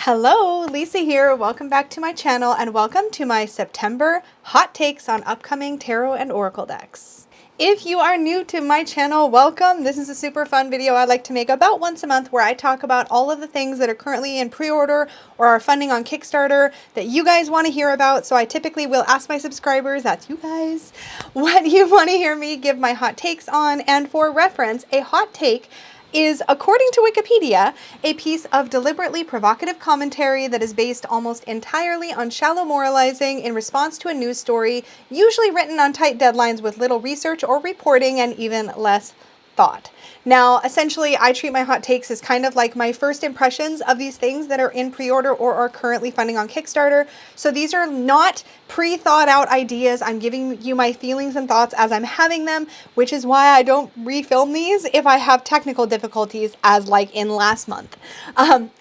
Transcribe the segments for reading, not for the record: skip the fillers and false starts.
Hello, Lisa here. Welcome back to my channel and welcome to my September hot takes on upcoming tarot and oracle decks. If you are new to my channel, welcome. This is a super fun video I like to make about once a month where I talk about all of the things that are currently in pre-order or are funding on Kickstarter that you guys want to hear about. So I typically will ask my subscribers, that's you guys, what you want to hear me give my hot takes on. And for reference, a hot take is, according to Wikipedia, a piece of deliberately provocative commentary that is based almost entirely on shallow moralizing in response to a news story, usually written on tight deadlines with little research or reporting and even less thought. Now, essentially, I treat my hot takes as kind of like my first impressions of these things that are in pre-order or are currently funding on Kickstarter. So these are not pre-thought out ideas. I'm giving you my feelings and thoughts as I'm having them, which is why I don't refilm these if I have technical difficulties, as like in last month. Last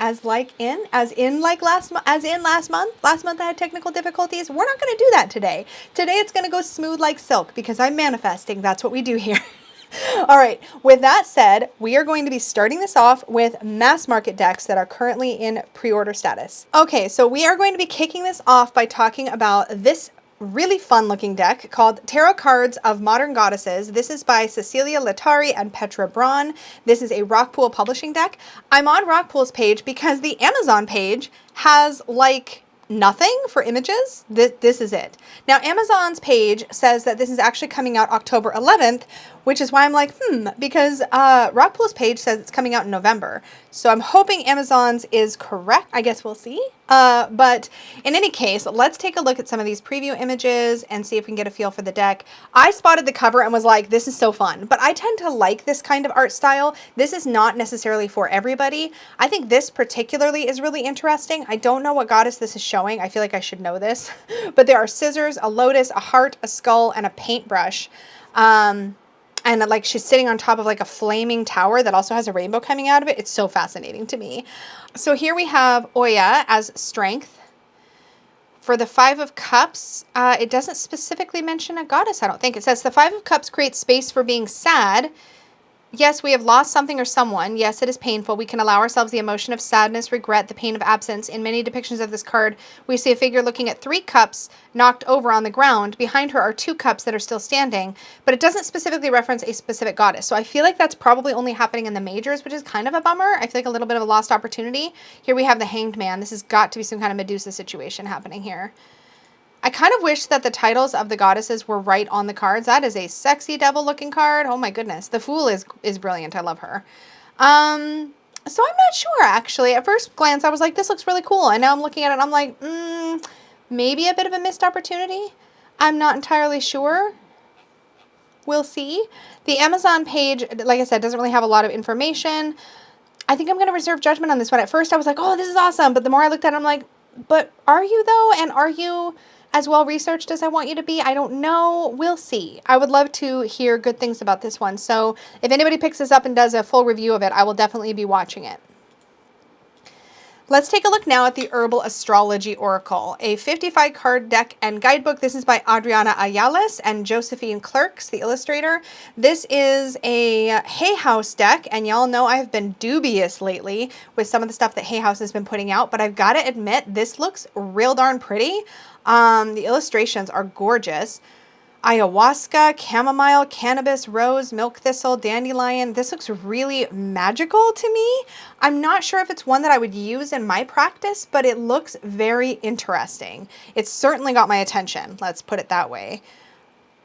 month. Last month I had technical difficulties. We're not going to do that today. Today it's going to go smooth like silk because I'm manifesting. That's what we do here. All right, with that said, we are going to be starting this off with mass market decks that are currently in pre-order status. Okay, so we are going to be kicking this off by talking about this really fun looking deck called Tarot Cards of Modern Goddesses. This is by Cecilia Latari and Petra Braun. This is a Rockpool publishing deck. I'm on Rockpool's page because the Amazon page has like nothing for images. This is it. Now, Amazon's page says that this is actually coming out October 11th, which is why I'm like, because Rockpool's page says it's coming out in November. So I'm hoping Amazon's is correct. I guess we'll see. But in any case, let's take a look at some of these preview images and see if we can get a feel for the deck. I spotted the cover and was like, this is so fun. But I tend to like this kind of art style. This is not necessarily for everybody. I think this particularly is really interesting. I don't know what goddess this is showing. I feel like I should know this. But there are scissors, a lotus, a heart, a skull, and a paintbrush. And like she's sitting on top of like a flaming tower that also has a rainbow coming out of it. It's so fascinating to me. So here we have Oya as strength. For the Five of Cups, it doesn't specifically mention a goddess, I don't think. It says the Five of Cups creates space for being sad. Yes, we have lost something or someone. Yes, it is painful. We can allow ourselves the emotion of sadness, regret, the pain of absence. In many depictions of this card, we see a figure looking at 3 cups knocked over on the ground. Behind her are 2 cups that are still standing, but it doesn't specifically reference a specific goddess. So I feel like that's probably only happening in the majors, which is kind of a bummer. I feel like a little bit of a lost opportunity. Here we have the Hanged Man. This has got to be some kind of Medusa situation happening here. I kind of wish that the titles of the goddesses were right on the cards. That is a sexy devil looking card. Oh my goodness. The Fool is brilliant. I love her. So I'm not sure actually. At first glance I was like, this looks really cool. And now I'm looking at it and I'm like, maybe a bit of a missed opportunity. I'm not entirely sure. We'll see. The Amazon page, like I said, doesn't really have a lot of information. I think I'm going to reserve judgment on this one. At first I was like, oh, this is awesome. But the more I looked at it, I'm like, but are you though? And are you as well researched as I want you to be? I don't know. We'll see. I would love to hear good things about this one. So if anybody picks this up and does a full review of it, I will definitely be watching it. Let's take a look now at the Herbal Astrology Oracle, a 55 card deck and guidebook. This is by Adriana Ayales and Josephine Clerks, the illustrator. This is a Hay House deck, and y'all know I've been dubious lately with some of the stuff that Hay House has been putting out, but I've got to admit, this looks real darn pretty. The illustrations are gorgeous. Ayahuasca, chamomile, cannabis, rose, milk thistle, dandelion. This looks really magical to me. I'm not sure if it's one that I would use in my practice, but it looks very interesting. It's certainly got my attention. Let's put it that way.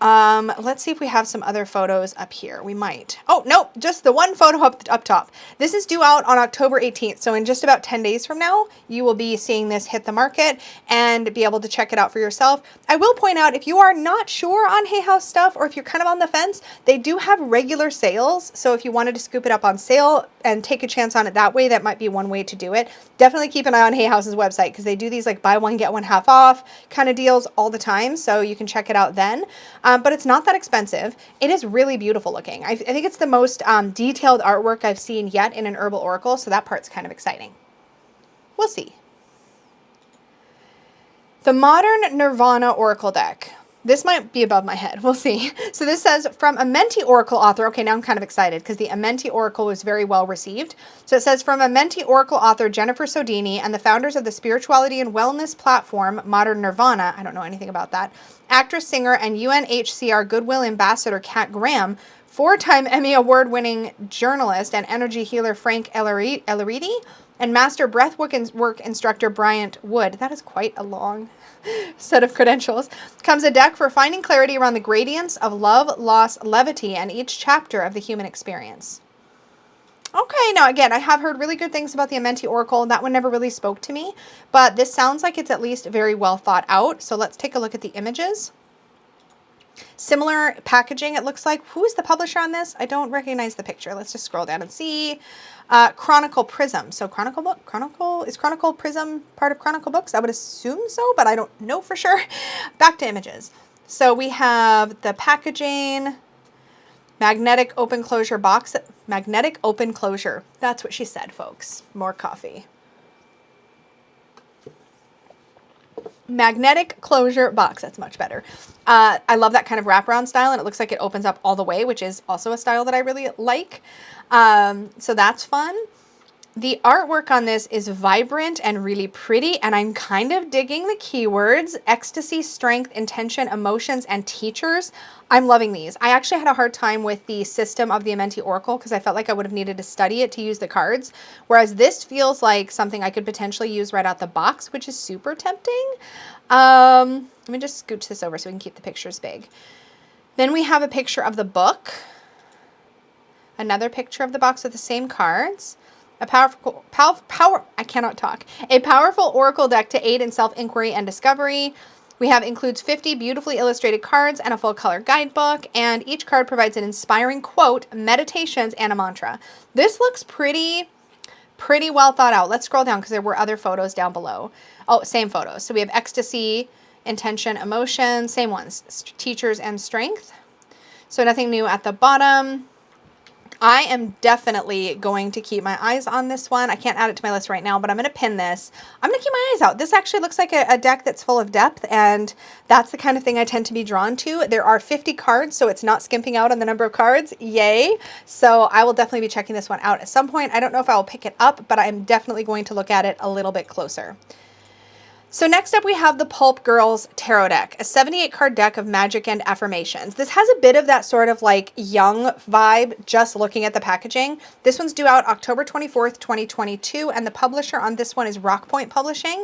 Let's see if we have some other photos up here. We might. Oh, nope, just the one photo up top. This is due out on October 18th. So in just about 10 days from now, you will be seeing this hit the market and be able to check it out for yourself. I will point out, if you are not sure on Hay House stuff, or if you're kind of on the fence, they do have regular sales. So if you wanted to scoop it up on sale and take a chance on it that way, that might be one way to do it. Definitely keep an eye on Hay House's website because they do these like buy one, get one half off kind of deals all the time. So you can check it out then. But it's not that expensive. It is really beautiful looking. I think it's the most detailed artwork I've seen yet in an herbal oracle, so that part's kind of exciting. We'll see. The Modern Nirvana Oracle deck. This might be above my head. We'll see. So this says, from Amenti Oracle author. Okay, now I'm kind of excited because the Amenti Oracle was very well received. So it says, from Amenti Oracle author Jennifer Sodini and the founders of the spirituality and wellness platform Modern Nirvana, I don't know anything about that, actress, singer, and UNHCR Goodwill Ambassador Kat Graham, four-time Emmy Award-winning journalist and energy healer Frank Elleriti, and master breathwork instructor Bryant Wood. That is quite a long set of credentials. Comes a deck for finding clarity around the gradients of love, loss, levity, and each chapter of the human experience. Okay, now again, I have heard really good things about the Amenti Oracle. That one never really spoke to me, but this sounds like it's at least very well thought out. So let's take a look at the images. Similar packaging, it looks like. Who is the publisher on this? I don't recognize the picture. Let's just scroll down and see. Chronicle Prism. So is Chronicle Prism part of Chronicle Books? I would assume so, but I don't know for sure. Back to images. So we have the packaging, magnetic open closure box. Magnetic open closure. That's what she said, folks. More coffee. Magnetic closure box. That's much better. I love that kind of wraparound style, and it looks like it opens up all the way, which is also a style that I really like. So that's fun. The artwork on this is vibrant and really pretty, and I'm kind of digging the keywords: ecstasy, strength, intention, emotions, and teachers. I'm loving these. I actually had a hard time with the system of the Amenti Oracle because I felt like I would have needed to study it to use the cards, whereas this feels like something I could potentially use right out the box, which is super tempting. Let me just scooch this over so we can keep the pictures big. Then we have a picture of the book. Another picture of the box with the same cards. A I cannot talk. A powerful oracle deck to aid in self-inquiry and discovery. Includes 50 beautifully illustrated cards and a full color guidebook, and each card provides an inspiring quote, meditations, and a mantra. This looks pretty well thought out. Let's scroll down because there were other photos down below. Oh, same photos. So we have ecstasy, intention, emotion, same ones, teachers, and strength. So nothing new at the bottom. I am definitely going to keep my eyes on this one. I can't add it to my list right now, but I'm going to pin this. I'm going to keep my eyes out. This actually looks like a deck that's full of depth, and that's the kind of thing I tend to be drawn to. There are 50 cards, so it's not skimping out on the number of cards. Yay. So I will definitely be checking this one out at some point. I don't know if I will pick it up, but I'm definitely going to look at it a little bit closer. So next up we have the Pulp Girls Tarot deck, a 78 card deck of magic and affirmations. This has a bit of that sort of like young vibe just looking at the packaging. This one's due out October 24th, 2022, and the publisher on this one is Rockpoint Publishing.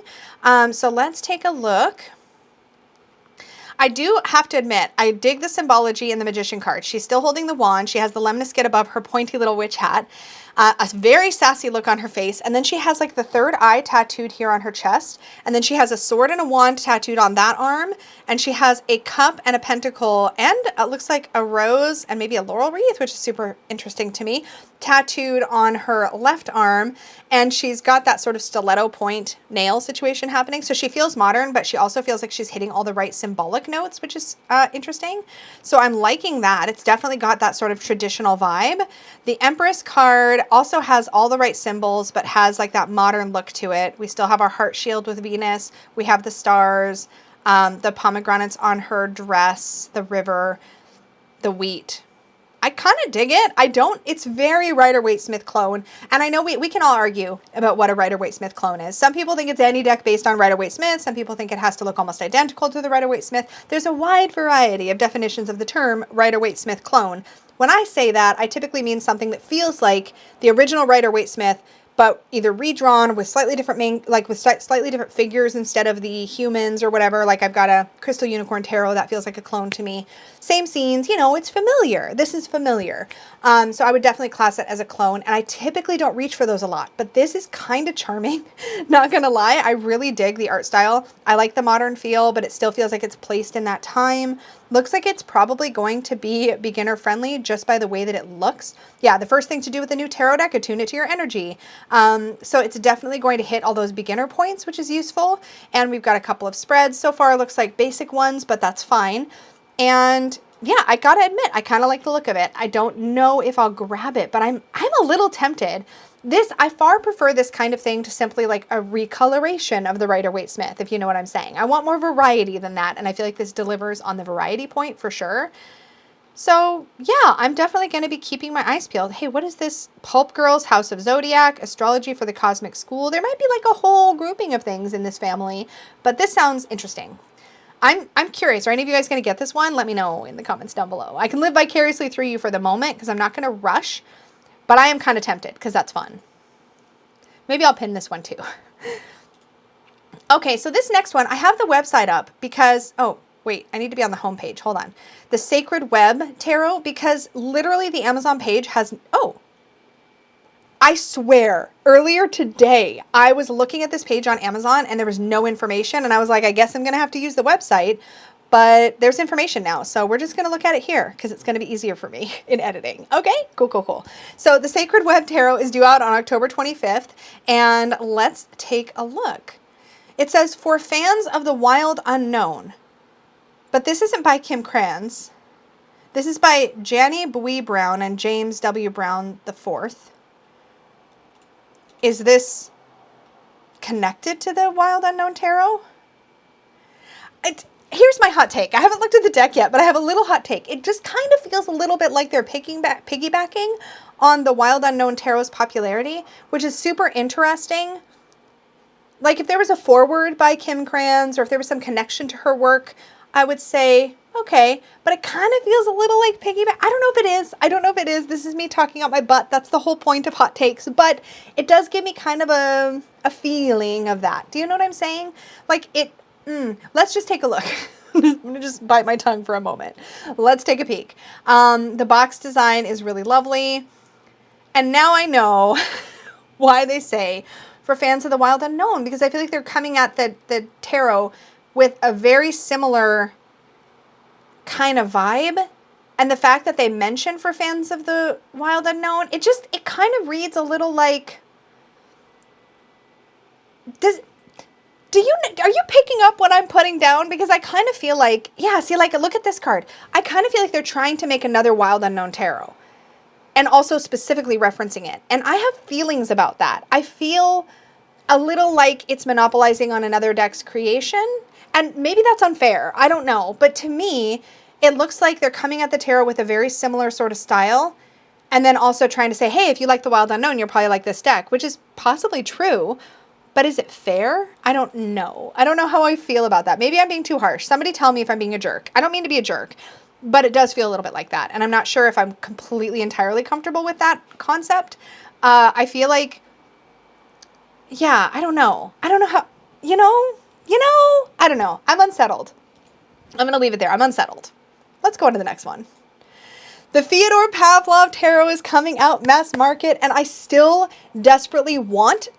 So let's take a look. I do have to admit, I dig the symbology in the Magician card. She's still holding the wand. She has the lemniscate above her pointy little witch hat. A very sassy look on her face, and then she has like the third eye tattooed here on her chest, and then she has a sword and a wand tattooed on that arm, and she has a cup and a pentacle, and it looks like a rose and maybe a laurel wreath, which is super interesting to me, tattooed on her left arm, and she's got that sort of stiletto point nail situation happening. So she feels modern, but she also feels like she's hitting all the right symbolic notes, which is interesting. So I'm liking that. It's definitely got that sort of traditional vibe. The Empress card also has all the right symbols, but has like that modern look to it. We still have our heart shield with Venus. We have the stars, the pomegranates on her dress, the river, the wheat. I kind of dig it. It's very Rider-Waite-Smith clone. And I know we can all argue about what a Rider-Waite-Smith clone is. Some people think it's any deck based on Rider-Waite-Smith. Some people think it has to look almost identical to the Rider-Waite-Smith. There's a wide variety of definitions of the term Rider-Waite-Smith clone. When I say that, I typically mean something that feels like the original Rider-Waite-Smith, but either redrawn with slightly different slightly different figures instead of the humans or whatever. Like I've got a Crystal Unicorn Tarot that feels like a clone to me. Same scenes, you know, it's familiar. This is familiar. So I would definitely class it as a clone, and I typically don't reach for those a lot, but this is kind of charming. Not gonna lie, I really dig the art style. I like the modern feel, but it still feels like it's placed in that time. Looks like it's probably going to be beginner friendly just by the way that it looks. Yeah, the first thing to do with the new tarot deck, attune it to your energy. So it's definitely going to hit all those beginner points, which is useful. And we've got a couple of spreads. So far it looks like basic ones, but that's fine. And yeah, I gotta admit, I kind of like the look of it. I don't know if I'll grab it, but I'm a little tempted. This, I far prefer this kind of thing to simply like a recoloration of the Rider-Waite-Smith, if you know what I'm saying. I want more variety than that, and I feel like this delivers on the variety point for sure. So yeah, I'm definitely going to be keeping my eyes peeled. Hey, what is this? Pulp Girls, House of Zodiac, Astrology for the Cosmic School. There might be like a whole grouping of things in this family, but this sounds interesting. I'm curious. Are any of you guys going to get this one? Let me know in the comments down below. I can live vicariously through you for the moment because I'm not going to rush, but I am kind of tempted because that's fun. Maybe I'll pin this one too. Okay, so this next one, I have the website up because, oh, wait, I need to be on the home page. Hold on. The Sacred Web Tarot, because literally the Amazon page has, oh, I swear, earlier today, I was looking at this page on Amazon and there was no information. And I was like, I guess I'm going to have to use the website. But there's information now. So we're just going to look at it here because it's going to be easier for me in editing. Okay, cool, cool, cool. So the Sacred Web Tarot is due out on October 25th. And let's take a look. It says, for fans of the wild unknown. But this isn't by Kim Kranz. This is by Jannie Bui Brown and James W. Brown IV. Is this connected to the Wild Unknown Tarot? Here's my hot take. I haven't looked at the deck yet, but I have a little hot take. It just kind of feels a little bit like they're piggybacking on the Wild Unknown Tarot's popularity, which is super interesting. Like if there was a foreword by Kim Kranz or if there was some connection to her work, I would say, okay, but it kind of feels a little like piggyback. I don't know if it is. I don't know if it is. This is me talking out my butt. That's the whole point of hot takes, but it does give me kind of a feeling of that. Do you know what I'm saying? Like it, let's just take a look. I'm going to just bite my tongue for a moment. Let's take a peek. The box design is really lovely. And now I know why they say for fans of the Wild Unknown, because I feel like they're coming at the tarot with a very similar kind of vibe. And the fact that they mention for fans of the Wild Unknown, it kind of reads a little like, are you picking up what I'm putting down? Because I kind of feel like, yeah, see, like, look at this card. I kind of feel like they're trying to make another Wild Unknown Tarot and also specifically referencing it. And I have feelings about that. I feel a little like it's monopolizing on another deck's creation. And maybe that's unfair. I don't know. But to me, it looks like they're coming at the tarot with a very similar sort of style. And then also trying to say, hey, if you like the Wild Unknown, you'll probably like this deck, which is possibly true. But is it fair? I don't know. I don't know how I feel about that. Maybe I'm being too harsh. Somebody tell me if I'm being a jerk. I don't mean to be a jerk, but it does feel a little bit like that. And I'm not sure if I'm completely entirely comfortable with that concept. I feel like, yeah, I don't know. I don't know how, I don't know. I'm unsettled. I'm going to leave it there. I'm unsettled. Let's go on to the next one. The Fyodor Pavlov Tarot is coming out mass market, and I still desperately want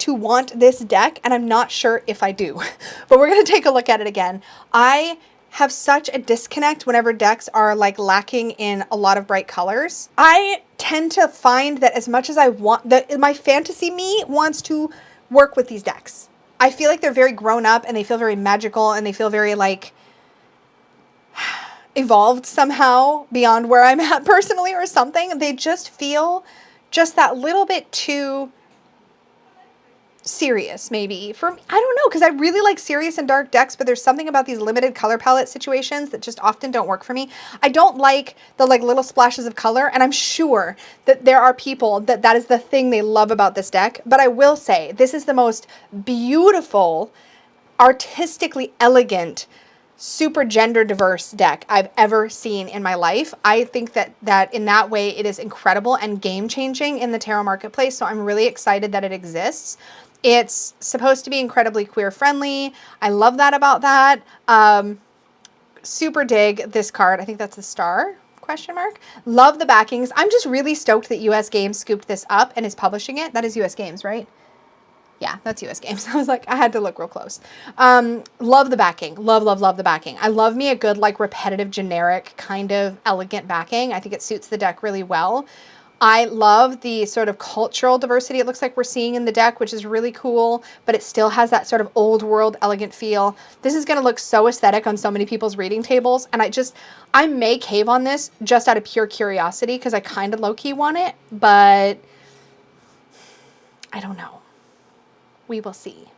this deck, and I'm not sure if I do. But we're going to take a look at it again. I have such a disconnect whenever decks are like lacking in a lot of bright colors. I tend to find that as much as I want, that my fantasy me wants to work with these decks. I feel like they're very grown up, and they feel very magical, and they feel very like evolved somehow beyond where I'm at personally or something. They just feel just that little bit too serious maybe for me. I don't know, because I really like serious and dark decks, but there's something about these limited color palette situations that just often don't work for me. I don't like the like little splashes of color, and I'm sure that there are people that is the thing they love about this deck. But I will say this is the most beautiful, artistically elegant, super gender diverse deck I've ever seen in my life. I think that in that way it is incredible and game changing in the tarot marketplace. So I'm really excited that it exists. It's supposed to be incredibly queer friendly. I love that about that. Super dig this card. I think that's a star ? Love the backings. I'm just really stoked that US Games scooped this up and is publishing it. That is US Games, right? Yeah, that's US Games. I was like, I had to look real close. Love the backing. Love, love, love the backing. I love me a good, like, repetitive, generic, kind of elegant backing. I think it suits the deck really well. I love the sort of cultural diversity it looks like we're seeing in the deck, which is really cool, but it still has that sort of old world, elegant feel. This is going to look so aesthetic on so many people's reading tables, and I may cave on this just out of pure curiosity because I kind of low-key want it, but I don't know. We will see.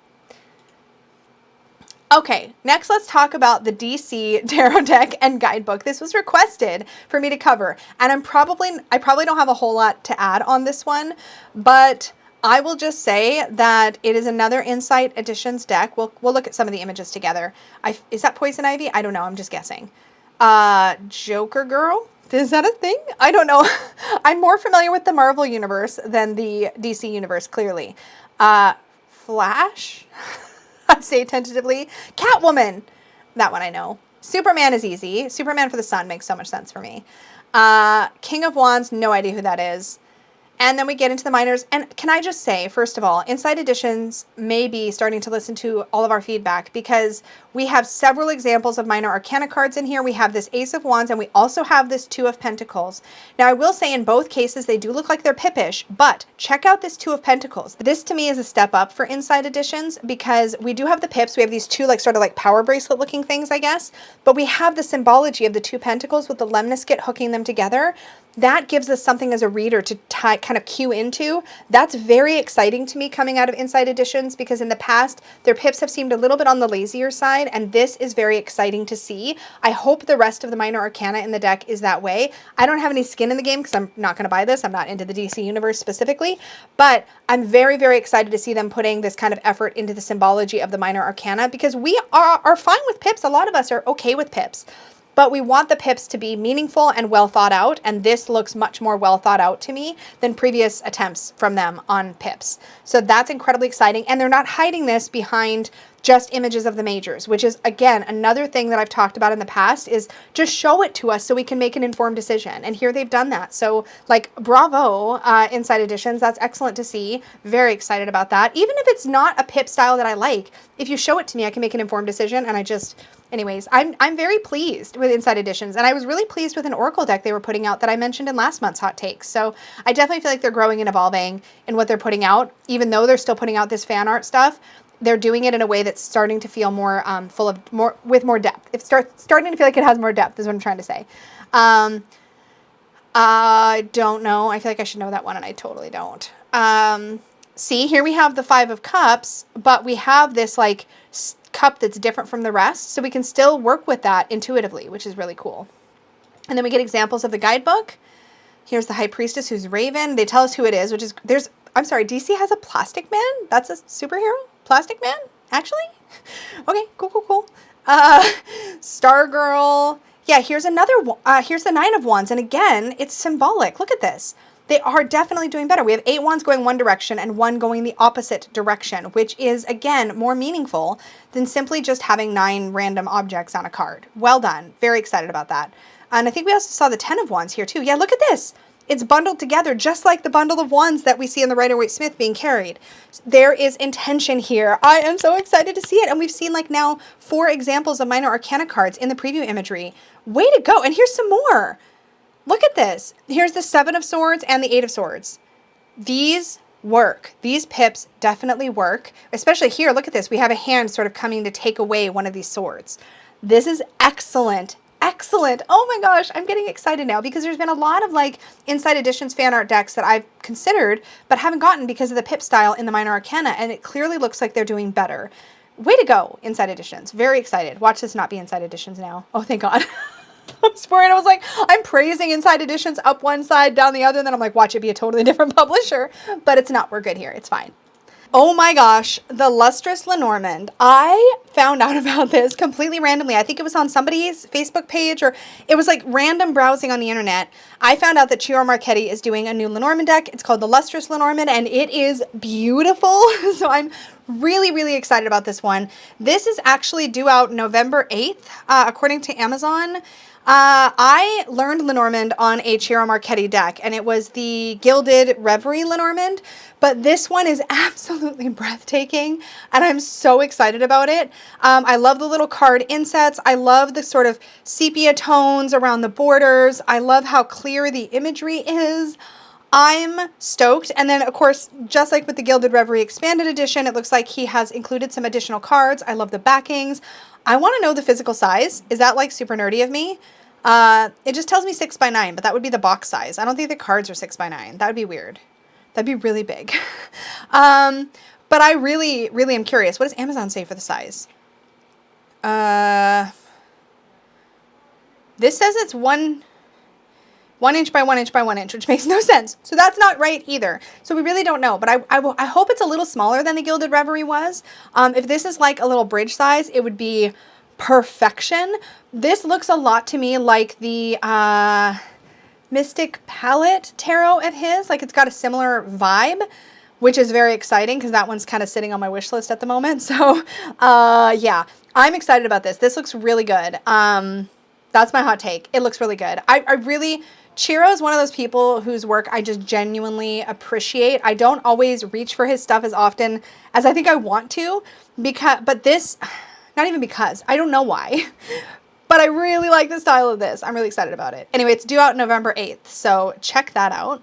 Okay, next let's talk about the DC Tarot deck and guidebook. This was requested for me to cover, and I probably don't have a whole lot to add on this one, but I will just say that it is another Insight Editions deck. We'll look at some of the images together. Is that Poison Ivy? I don't know. I'm just guessing. Joker Girl? Is that a thing? I don't know. I'm more familiar with the Marvel universe than the DC universe, clearly. Flash? I'd say tentatively. Catwoman. That one I know. Superman is easy. Superman for the Sun makes so much sense for me. King of Wands, no idea who that is. And then we get into the minors. And can I just say, first of all, Insight Editions may be starting to listen to all of our feedback because we have several examples of minor arcana cards in here. We have this Ace of Wands and we also have this Two of Pentacles. Now, I will say in both cases, they do look like they're Pippish, but check out this Two of Pentacles. This to me is a step up for Insight Editions because we do have the pips. We have these two sort of like power bracelet looking things, I guess, but we have the symbology of the two pentacles with the lemniscate hooking them together. That gives us something as a reader to kind of cue into. That's very exciting to me coming out of Insight Editions because in the past, their pips have seemed a little bit on the lazier side, and this is very exciting to see. I hope the rest of the minor arcana in the deck is that way. I don't have any skin in the game because I'm not going to buy this. I'm not into the DC universe specifically, but I'm very, very excited to see them putting this kind of effort into the symbology of the minor arcana because we are fine with pips. A lot of us are okay with pips. But we want the pips to be meaningful and well thought out, and this looks much more well thought out to me than previous attempts from them on pips. So that's incredibly exciting, and they're not hiding this behind just images of the majors, which is, again, another thing that I've talked about in the past is just show it to us so we can make an informed decision, and here they've done that. So, like, bravo, Insight Editions, that's excellent to see. Very excited about that. Even if it's not a pip style that I like, if you show it to me, I can make an informed decision, and anyways, I'm very pleased with Insight Editions, and I was really pleased with an Oracle deck they were putting out that I mentioned in last month's Hot Takes. So I definitely feel like they're growing and evolving in what they're putting out, even though they're still putting out this fan art stuff. They're doing it in a way that's starting to feel more with more depth. It's starting to feel like it has more depth, is what I'm trying to say. I don't know. I feel like I should know that one, and I totally don't. See, here we have the Five of Cups, but we have this like cup that's different from the rest, so we can still work with that intuitively, which is really cool. And then we get examples of the guidebook. Here's the High Priestess who's Raven. They tell us who it is, which is, I'm sorry, DC has a Plastic Man? That's a superhero? Plastic Man? Actually? Okay, cool. Stargirl. Yeah, here's here's the Nine of Wands, and again, it's symbolic. Look at this. They are definitely doing better. We have 8 wands going one direction and 1 going the opposite direction, which is, again, more meaningful than simply just having 9 random objects on a card. Well done. Very excited about that. And I think we also saw the 10 of wands here, too. Yeah, look at this. It's bundled together just like the bundle of wands that we see in the Rider-Waite-Smith being carried. There is intention here. I am so excited to see it. And we've seen like now 4 examples of minor arcana cards in the preview imagery. Way to go. And here's some more. Look at this. Here's the 7 of Swords and the 8 of Swords. These work. These pips definitely work. Especially here, look at this. We have a hand sort of coming to take away one of these swords. This is excellent. Excellent. Oh my gosh, I'm getting excited now because there's been a lot of like Insight Editions fan art decks that I've considered but haven't gotten because of the pip style in the minor arcana, and it clearly looks like they're doing better. Way to go, Insight Editions. Very excited. Watch this not be Insight Editions now. Oh, thank God. I was worried. I was like, I'm praising Insight Editions up one side, down the other, and then I'm like, watch it be a totally different publisher. But it's not. We're good here. It's fine. Oh my gosh, the Lustrous Lenormand. I found out about this completely randomly. I think it was on somebody's Facebook page, or it was like random browsing on the internet. I found out that Chiara Marchetti is doing a new Lenormand deck. It's called the Lustrous Lenormand, and it is beautiful. So I'm really, really excited about this one. This is actually due out November 8th, according to Amazon. I learned Lenormand on a Chiara Marchetti deck, and it was the Gilded Reverie Lenormand, but this one is absolutely breathtaking, and I'm so excited about it. I love the little card insets. I love the sort of sepia tones around the borders. I love how clear the imagery is. I'm stoked. And then, of course, just like with the Gilded Reverie Expanded Edition, it looks like he has included some additional cards. I love the backings. I want to know the physical size. Is that like super nerdy of me? It just tells me 6x9, but that would be the box size. I don't think the cards are 6x9. That would be weird. That'd be really big. But I really, really am curious. What does Amazon say for the size? This says it's 1 inch by 1 inch by 1 inch, which makes no sense. So that's not right either. So we really don't know, but I hope it's a little smaller than the Gilded Reverie was. If this is like a little bridge size, it would be perfection. This looks a lot to me like the Mystic Palette Tarot of his. Like it's got a similar vibe, which is very exciting because that one's kind of sitting on my wish list at the moment. So yeah, I'm excited about this. This looks really good. That's my hot take. It looks really good. Chiro is one of those people whose work I just genuinely appreciate. I don't always reach for his stuff as often as I think I want to, but this, not even because, I don't know why, but I really like the style of this. I'm really excited about it. Anyway, it's due out November 8th, so check that out.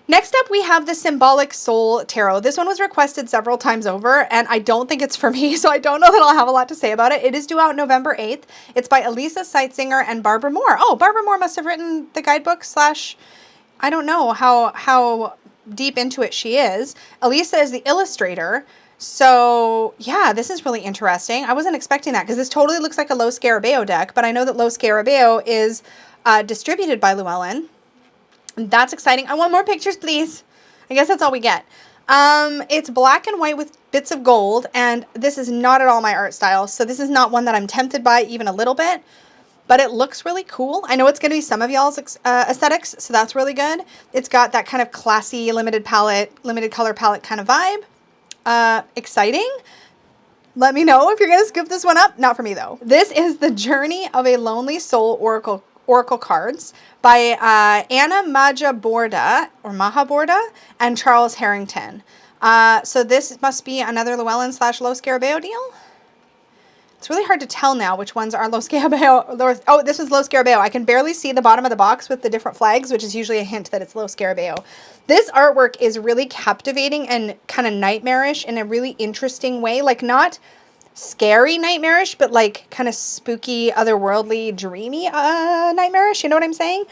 Next up, we have the Symbolic Soul Tarot. This one was requested several times over, and I don't think it's for me, so I don't know that I'll have a lot to say about it. It is due out November 8th. It's by Elisa Seitzinger and Barbara Moore. Oh, Barbara Moore must have written the guidebook / I don't know how deep into it she is. Elisa is the illustrator. So yeah, this is really interesting. I wasn't expecting that because this totally looks like a Lo Scarabeo deck, but I know that Lo Scarabeo is distributed by Llewellyn. That's exciting. I want more pictures, please. I guess that's all we get. It's black and white with bits of gold, and this is not at all my art style, so this is not one that I'm tempted by even a little bit, but it looks really cool. I know it's going to be some of y'all's aesthetics, so that's really good. It's got that kind of classy, limited color palette kind of vibe. Exciting. Let me know if you're going to scoop this one up. Not for me, though. This is The Journey of a Lonely Soul Oracle cards by Anna Mahaborda and Charles Harrington. So this must be another Llewellyn / Lo Scarabeo deal. It's really hard to tell now which ones are Lo Scarabeo. Oh, this is Lo Scarabeo. I can barely see the bottom of the box with the different flags, which is usually a hint that it's Lo Scarabeo. This artwork is really captivating and kind of nightmarish in a really interesting way. Like not scary nightmarish, but like kind of spooky, otherworldly, dreamy nightmarish. You know what I'm saying?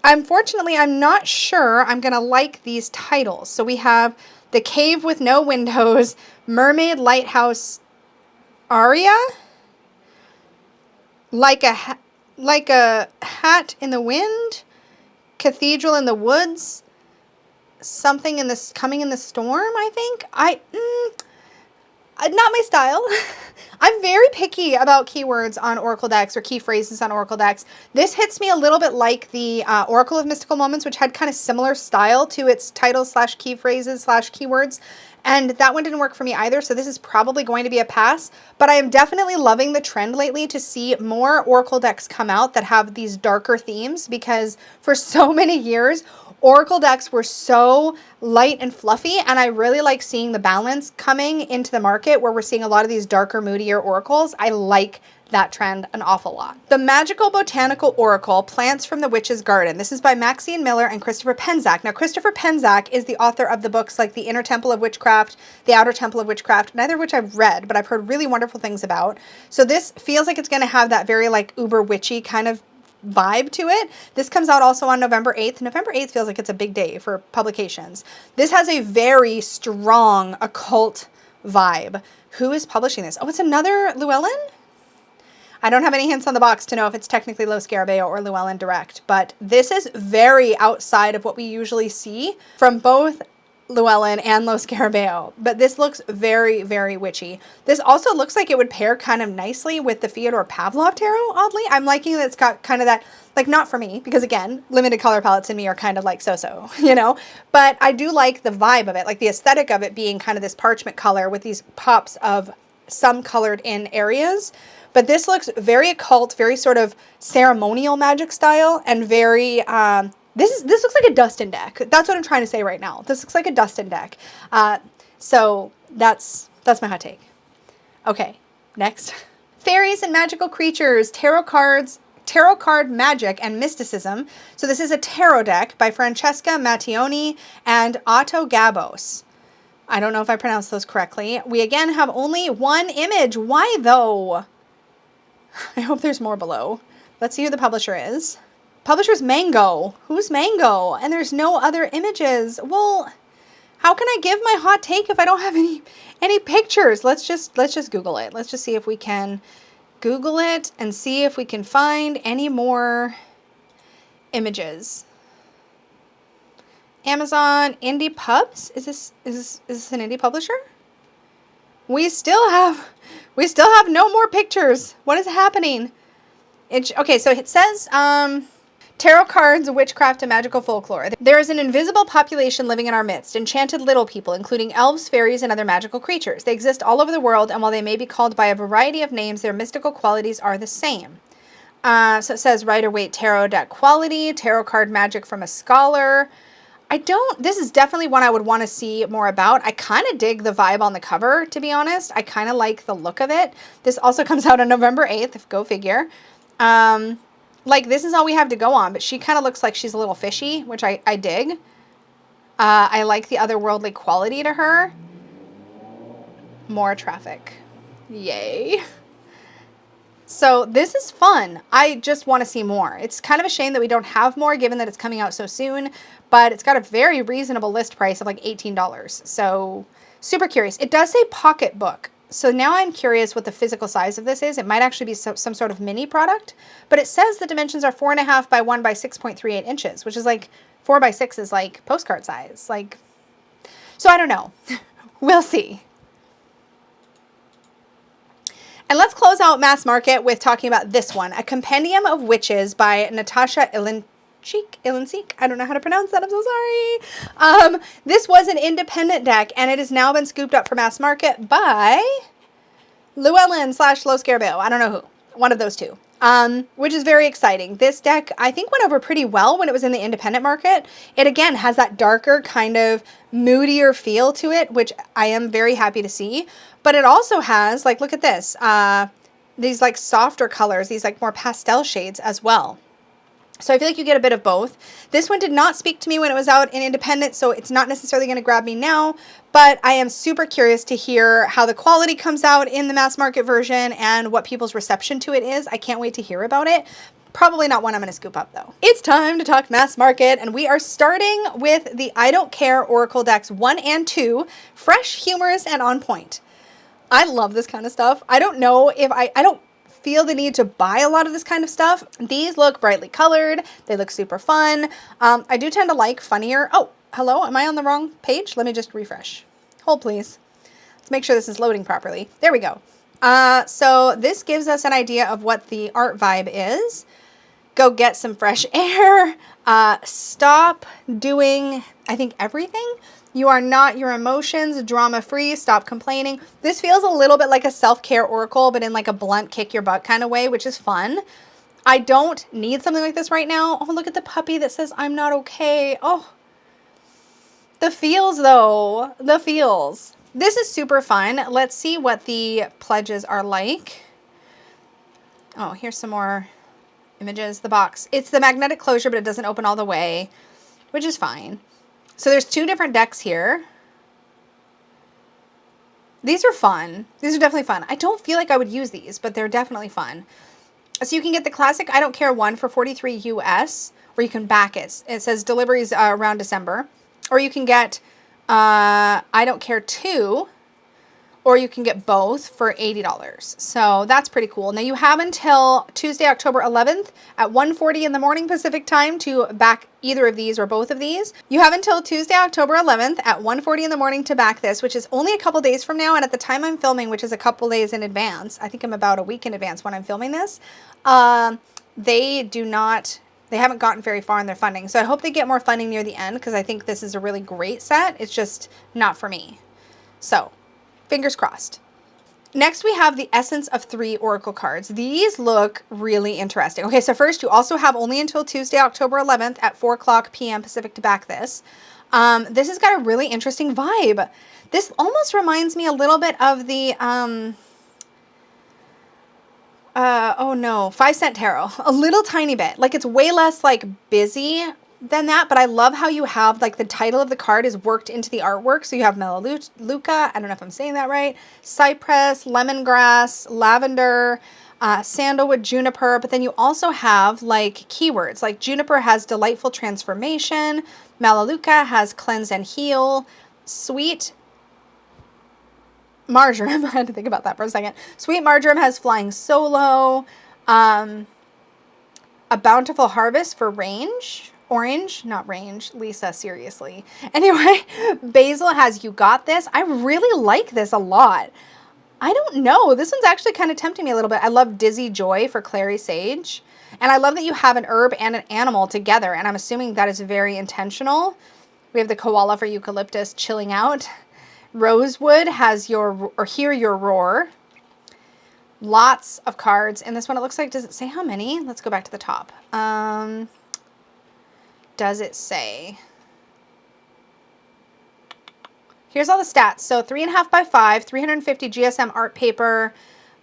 Unfortunately, I'm not sure I'm going to like these titles. So we have The Cave with No Windows, Mermaid Lighthouse Aria, like a Hat in the Wind, Cathedral in the Woods, Something in this Coming in the Storm, I think. Not my style. I'm very picky about keywords on Oracle decks or key phrases on Oracle decks. This hits me a little bit like the Oracle of Mystical Moments, which had kind of similar style to its titles / key phrases / keywords. And that one didn't work for me either, so this is probably going to be a pass. But I am definitely loving the trend lately to see more Oracle decks come out that have these darker themes, because for so many years, Oracle decks were so light and fluffy, and I really like seeing the balance coming into the market where we're seeing a lot of these darker, moodier oracles. I like that trend an awful lot. The Magical Botanical Oracle, Plants from the Witch's Garden. This is by Maxine Miller and Christopher Penczak. Now, Christopher Penczak is the author of the books like The Inner Temple of Witchcraft, The Outer Temple of Witchcraft, neither of which I've read, but I've heard really wonderful things about. So this feels like it's going to have that very like uber witchy kind of vibe to it. This comes out also on November 8th. November 8th feels like it's a big day for publications. This has a very strong occult vibe. Who is publishing this? Oh, it's another Llewellyn? I don't have any hints on the box to know if it's technically Lo Scarabeo or Llewellyn Direct, but this is very outside of what we usually see from both Llewellyn and Lo Scarabeo, but this looks very, very witchy. This also looks like it would pair kind of nicely with the Fyodor Pavlov tarot, oddly. I'm liking that it's got kind of that, like, not for me, because again, limited color palettes in me are kind of like so-so, you know, but I do like the vibe of it, like the aesthetic of it being kind of this parchment color with these pops of some colored in areas. But this looks very occult, very sort of ceremonial magic style, and very, this looks like a Dustin deck. That's what I'm trying to say right now. This looks like a Dustin deck. So that's my hot take. Okay, next. Fairies and Magical Creatures, Tarot Card Magic and Mysticism. So this is a tarot deck by Francesca Mattioni and Otto Gabos. I don't know if I pronounced those correctly. We again have only one image. Why though? I hope there's more below. Let's see who the publisher is. Publisher's Mango. Who's Mango? And there's no other images. Well, how can I give my hot take if I don't have any pictures? Let's just Google it. Let's just see if we can Google it and see if we can find any more images. Amazon indie pubs. Is this an indie publisher? We still have no more pictures. What is happening? Okay, so it says tarot cards, witchcraft, and magical folklore. There is an invisible population living in our midst, enchanted little people, including elves, fairies, and other magical creatures. They exist all over the world, and while they may be called by a variety of names, their mystical qualities are the same. So it says Rider-Waite Tarot deck quality, tarot card magic from a scholar. This is definitely one I would want to see more about. I kind of dig the vibe on the cover, to be honest. I kind of like the look of it. This also comes out on November 8th, go figure. Like, this is all we have to go on, but she kind of looks like she's a little fishy, which I dig. I like the otherworldly quality to her. More traffic. Yay. So this is fun. I just want to see more. It's kind of a shame that we don't have more given that it's coming out so soon, but it's got a very reasonable list price of like $18. So super curious. It does say pocketbook. So now I'm curious what the physical size of this is. It might actually be some sort of mini product, but it says the dimensions are 4.5 by 1 by 6.38 inches, which is like 4 by 6 is like postcard size. Like, so I don't know. We'll see. And let's close out mass market with talking about this one, A Compendium of Witches by Natasha Ilinseek. I don't know how to pronounce that. I'm so sorry. This was an independent deck, and it has now been scooped up for mass market by Llewellyn / Low Scarabeo. I don't know who. One of those two. Which is very exciting. This deck, I think, went over pretty well when it was in the independent market. It, again, has that darker, kind of moodier feel to it, which I am very happy to see. But it also has, like, look at this, these, like, softer colors, these, like, more pastel shades as well. So I feel like you get a bit of both. This one did not speak to me when it was out in independent, so it's not necessarily going to grab me now, but I am super curious to hear how the quality comes out in the mass market version and what people's reception to it is. I can't wait to hear about it. Probably not one I'm going to scoop up, though. It's time to talk mass market, and we are starting with the I Don't Care Oracle decks 1 and 2, fresh, humorous, and on point. I love this kind of stuff. I don't know if I don't feel the need to buy a lot of this kind of stuff. These look brightly colored. They look super fun. I do tend to like funnier. Oh, hello. Am I on the wrong page? Let me just refresh. Hold, please. Let's make sure this is loading properly. There we go. So this gives us an idea of what the art vibe is. Go get some fresh air. Stop doing, I think, everything. You are not your emotions, drama-free, stop complaining. This feels a little bit like a self-care oracle, but in like a blunt kick your butt kind of way, which is fun. I don't need something like this right now. Oh, look at the puppy that says, I'm not okay. Oh, the feels though, the feels. This is super fun. Let's see what the pledges are like. Oh, here's some more images. The box. It's the magnetic closure, but it doesn't open all the way, which is fine. So there's 2 different decks here. These are fun. These are definitely fun. I don't feel like I would use these, but they're definitely fun. So you can get the classic I Don't Care 1 for $43 US, or you can back it. It says deliveries around December. Or you can get I Don't Care 2, or you can get both for $80. So that's pretty cool. Now you have until Tuesday, October 11th at 1:40 in the morning Pacific time to back either of these or both of these. You have until Tuesday, October 11th at 1:40 in the morning to back this, which is only a couple days from now. And at the time I'm filming, which is a couple days in advance, I think I'm about a week in advance when I'm filming this, they haven't gotten very far in their funding. So I hope they get more funding near the end, because I think this is a really great set. It's just not for me. So fingers crossed. Next, we have the Essence of 3 Oracle cards. These look really interesting. Okay, so first, you also have only until Tuesday, October 11th at 4:00 p.m. Pacific to back this. This has got a really interesting vibe. This almost reminds me a little bit of the, 5-cent tarot. A little tiny bit. Like, it's way less, like, busy than that, but I love how you have, like, the title of the card is worked into the artwork. So you have Melaleuca, I don't know if I'm saying that right, cypress, lemongrass, lavender, sandalwood, juniper, but then you also have like keywords. Like juniper has delightful transformation, melaleuca has cleanse and heal, sweet marjoram, I had to think about that for a second. Sweet marjoram has flying solo, a bountiful harvest for range. Orange, not range, Lisa, seriously. Anyway, basil has you got this. I really like this a lot. I don't know. This one's actually kind of tempting me a little bit. I love Dizzy Joy for Clary Sage. And I love that you have an herb and an animal together. And I'm assuming that is very intentional. We have the koala for eucalyptus chilling out. Rosewood has your, or hear your roar. Lots of cards. And this one, it looks like, does it say how many? Let's go back to the top. Does it say? Here's all the stats. So 3.5 by 5, 350 GSM art paper,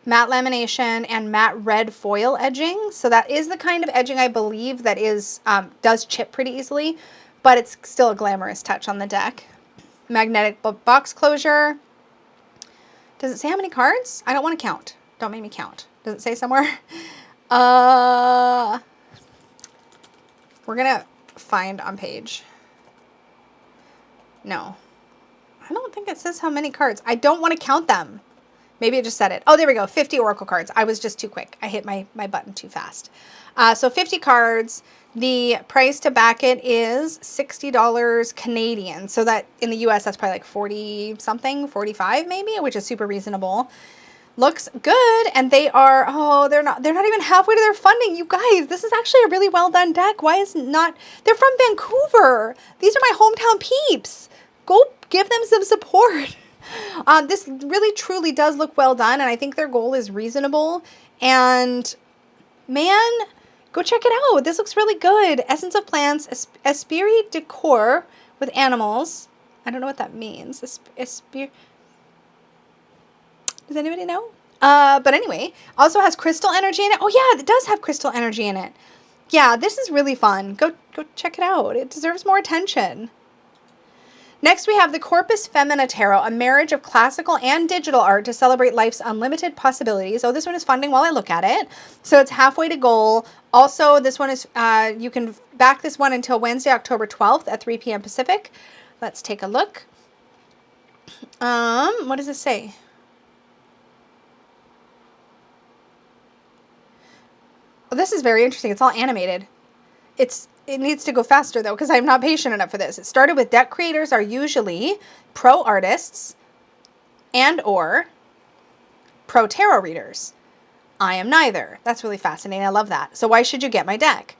matte lamination, and matte red foil edging. So that is the kind of edging I believe that is does chip pretty easily, but it's still a glamorous touch on the deck. Magnetic box closure. Does it say how many cards? I don't want to count. Don't make me count. Does it say somewhere? We're gonna find on page. No. I don't think it says how many cards. I don't want to count them. Maybe it just said it. Oh, there we go. 50 Oracle cards. I was just too quick. I hit my button too fast. So 50 cards. The price to back it is $60 Canadian. So that in the US, that's probably like 40 something, 45 maybe, which is super reasonable. Looks good. And they are, oh, they're not even halfway to their funding. You guys, this is actually a really well done deck. Why is it not? They're from Vancouver. These are my hometown peeps. Go give them some support. This really truly does look well done, and I think their goal is reasonable. And man, go check it out. This looks really good. Essence of Plants, Esprit Decor with animals. I don't know what that means. Does anybody know? But anyway, also has crystal energy in it. Oh yeah, it does have crystal energy in it. Yeah, this is really fun. Go check it out. It deserves more attention. Next, we have the Corpus Femina Tarot, a marriage of classical and digital art to celebrate life's unlimited possibilities. Oh, this one is funding while I look at it. So it's halfway to goal. Also, this one is, you can back this one until Wednesday, October 12th at 3 p.m. Pacific. Let's take a look. What does it say? Oh, this is very interesting. It's all animated. It needs to go faster, though, because I'm not patient enough for this. It started with deck creators are usually pro artists and or pro tarot readers. I am neither. That's really fascinating. I love that. So why should you get my deck?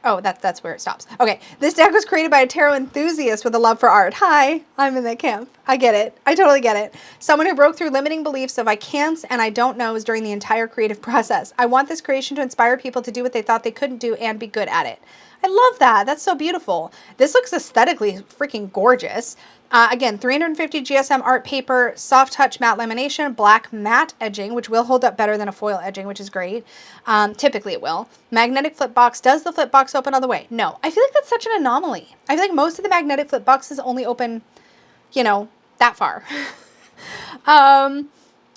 Oh, that's where it stops. Okay, this deck was created by a tarot enthusiast with a love for art. Hi, I'm in that camp. I get it. I totally get it. Someone who broke through limiting beliefs of I can't and I don't knows during the entire creative process. I want this creation to inspire people to do what they thought they couldn't do and be good at it. I love that. That's so beautiful. This looks aesthetically freaking gorgeous. Again, 350 GSM art paper, soft touch matte lamination, black matte edging, which will hold up better than a foil edging, which is great. Typically it will. Magnetic flip box. Does the flip box open all the way? No. I feel like that's such an anomaly. I feel like most of the magnetic flip boxes only open, you know, that far.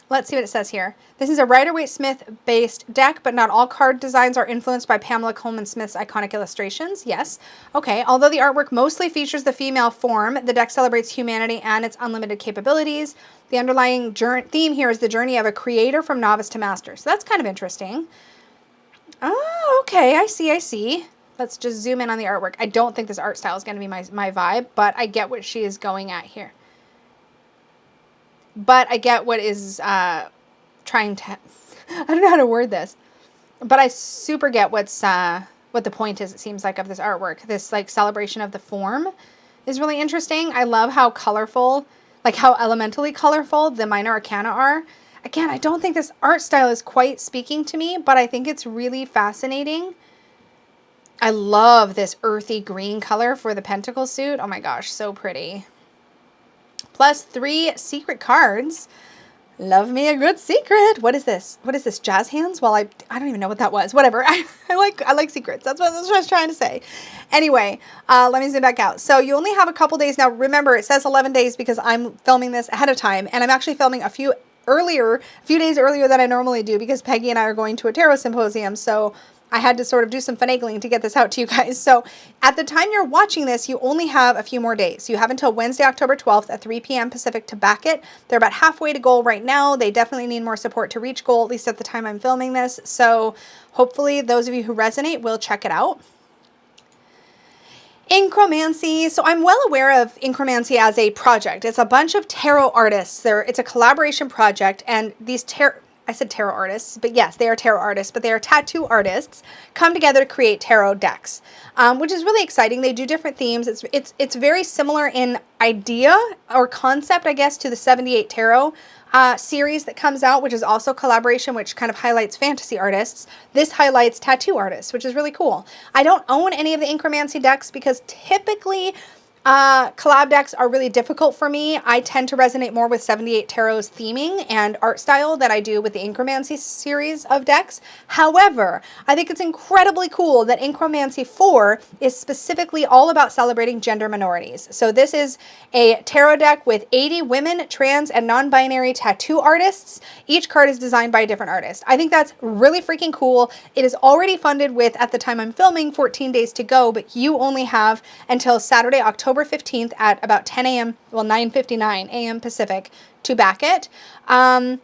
Let's see what it says here. This is a Rider-Waite-Smith based deck, but not all card designs are influenced by Pamela Coleman Smith's iconic illustrations. Yes. Okay. Although the artwork mostly features the female form, the deck celebrates humanity and its unlimited capabilities. The underlying theme here is the journey of a creator from novice to master. So that's kind of interesting. Oh, okay. I see. Let's just zoom in on the artwork. I don't think this art style is going to be my vibe, but I get what she is going at here. But I get what is trying to, I don't know how to word this, but I super get what the point is, it seems like, of this artwork. This like celebration of the form is really interesting. I love how colorful, like how elementally colorful the minor arcana are. Again, I don't think this art style is quite speaking to me, but I think it's really fascinating. I love this earthy green color for the pentacle suit. Oh my gosh, so pretty. Plus 3 secret cards. Love me a good secret. What is this? What is this? Jazz hands? Well, I don't even know what that was. Whatever. I like secrets. That's what I was trying to say. Anyway, let me zoom back out. So you only have a couple days now. Remember, it says 11 days because I'm filming this ahead of time, and I'm actually filming a few earlier, a few days earlier than I normally do, because Peggy and I are going to a tarot symposium. So I had to sort of do some finagling to get this out to you guys. So at the time you're watching this, you only have a few more days. You have until Wednesday, October 12th at 3 p.m. Pacific to back it. They're about halfway to goal right now. They definitely need more support to reach goal, at least at the time I'm filming this. So hopefully those of you who resonate will check it out. Incromancy. So I'm well aware of Incromancy as a project. It's a bunch of tarot artists. It's a collaboration project, and these I said tarot artists, but yes, they are tarot artists, but they are tattoo artists come together to create tarot decks, which is really exciting. They do different themes. It's very similar in idea or concept, I guess, to the 78 Tarot series that comes out, which is also collaboration, which kind of highlights fantasy artists. This highlights tattoo artists, which is really cool. I don't own any of the Incromancy decks because typically collab decks are really difficult for me. I tend to resonate more with 78 Tarot's theming and art style than I do with the Incromancy series of decks. However, I think it's incredibly cool that Incromancy 4 is specifically all about celebrating gender minorities. So this is a tarot deck with 80 women, trans, and non-binary tattoo artists. Each card is designed by a different artist. I think that's really freaking cool. It is already funded with, at the time I'm filming, 14 days to go, but you only have until Saturday, October 15th at about 10 a.m., well, 9:59 a.m. Pacific to back it.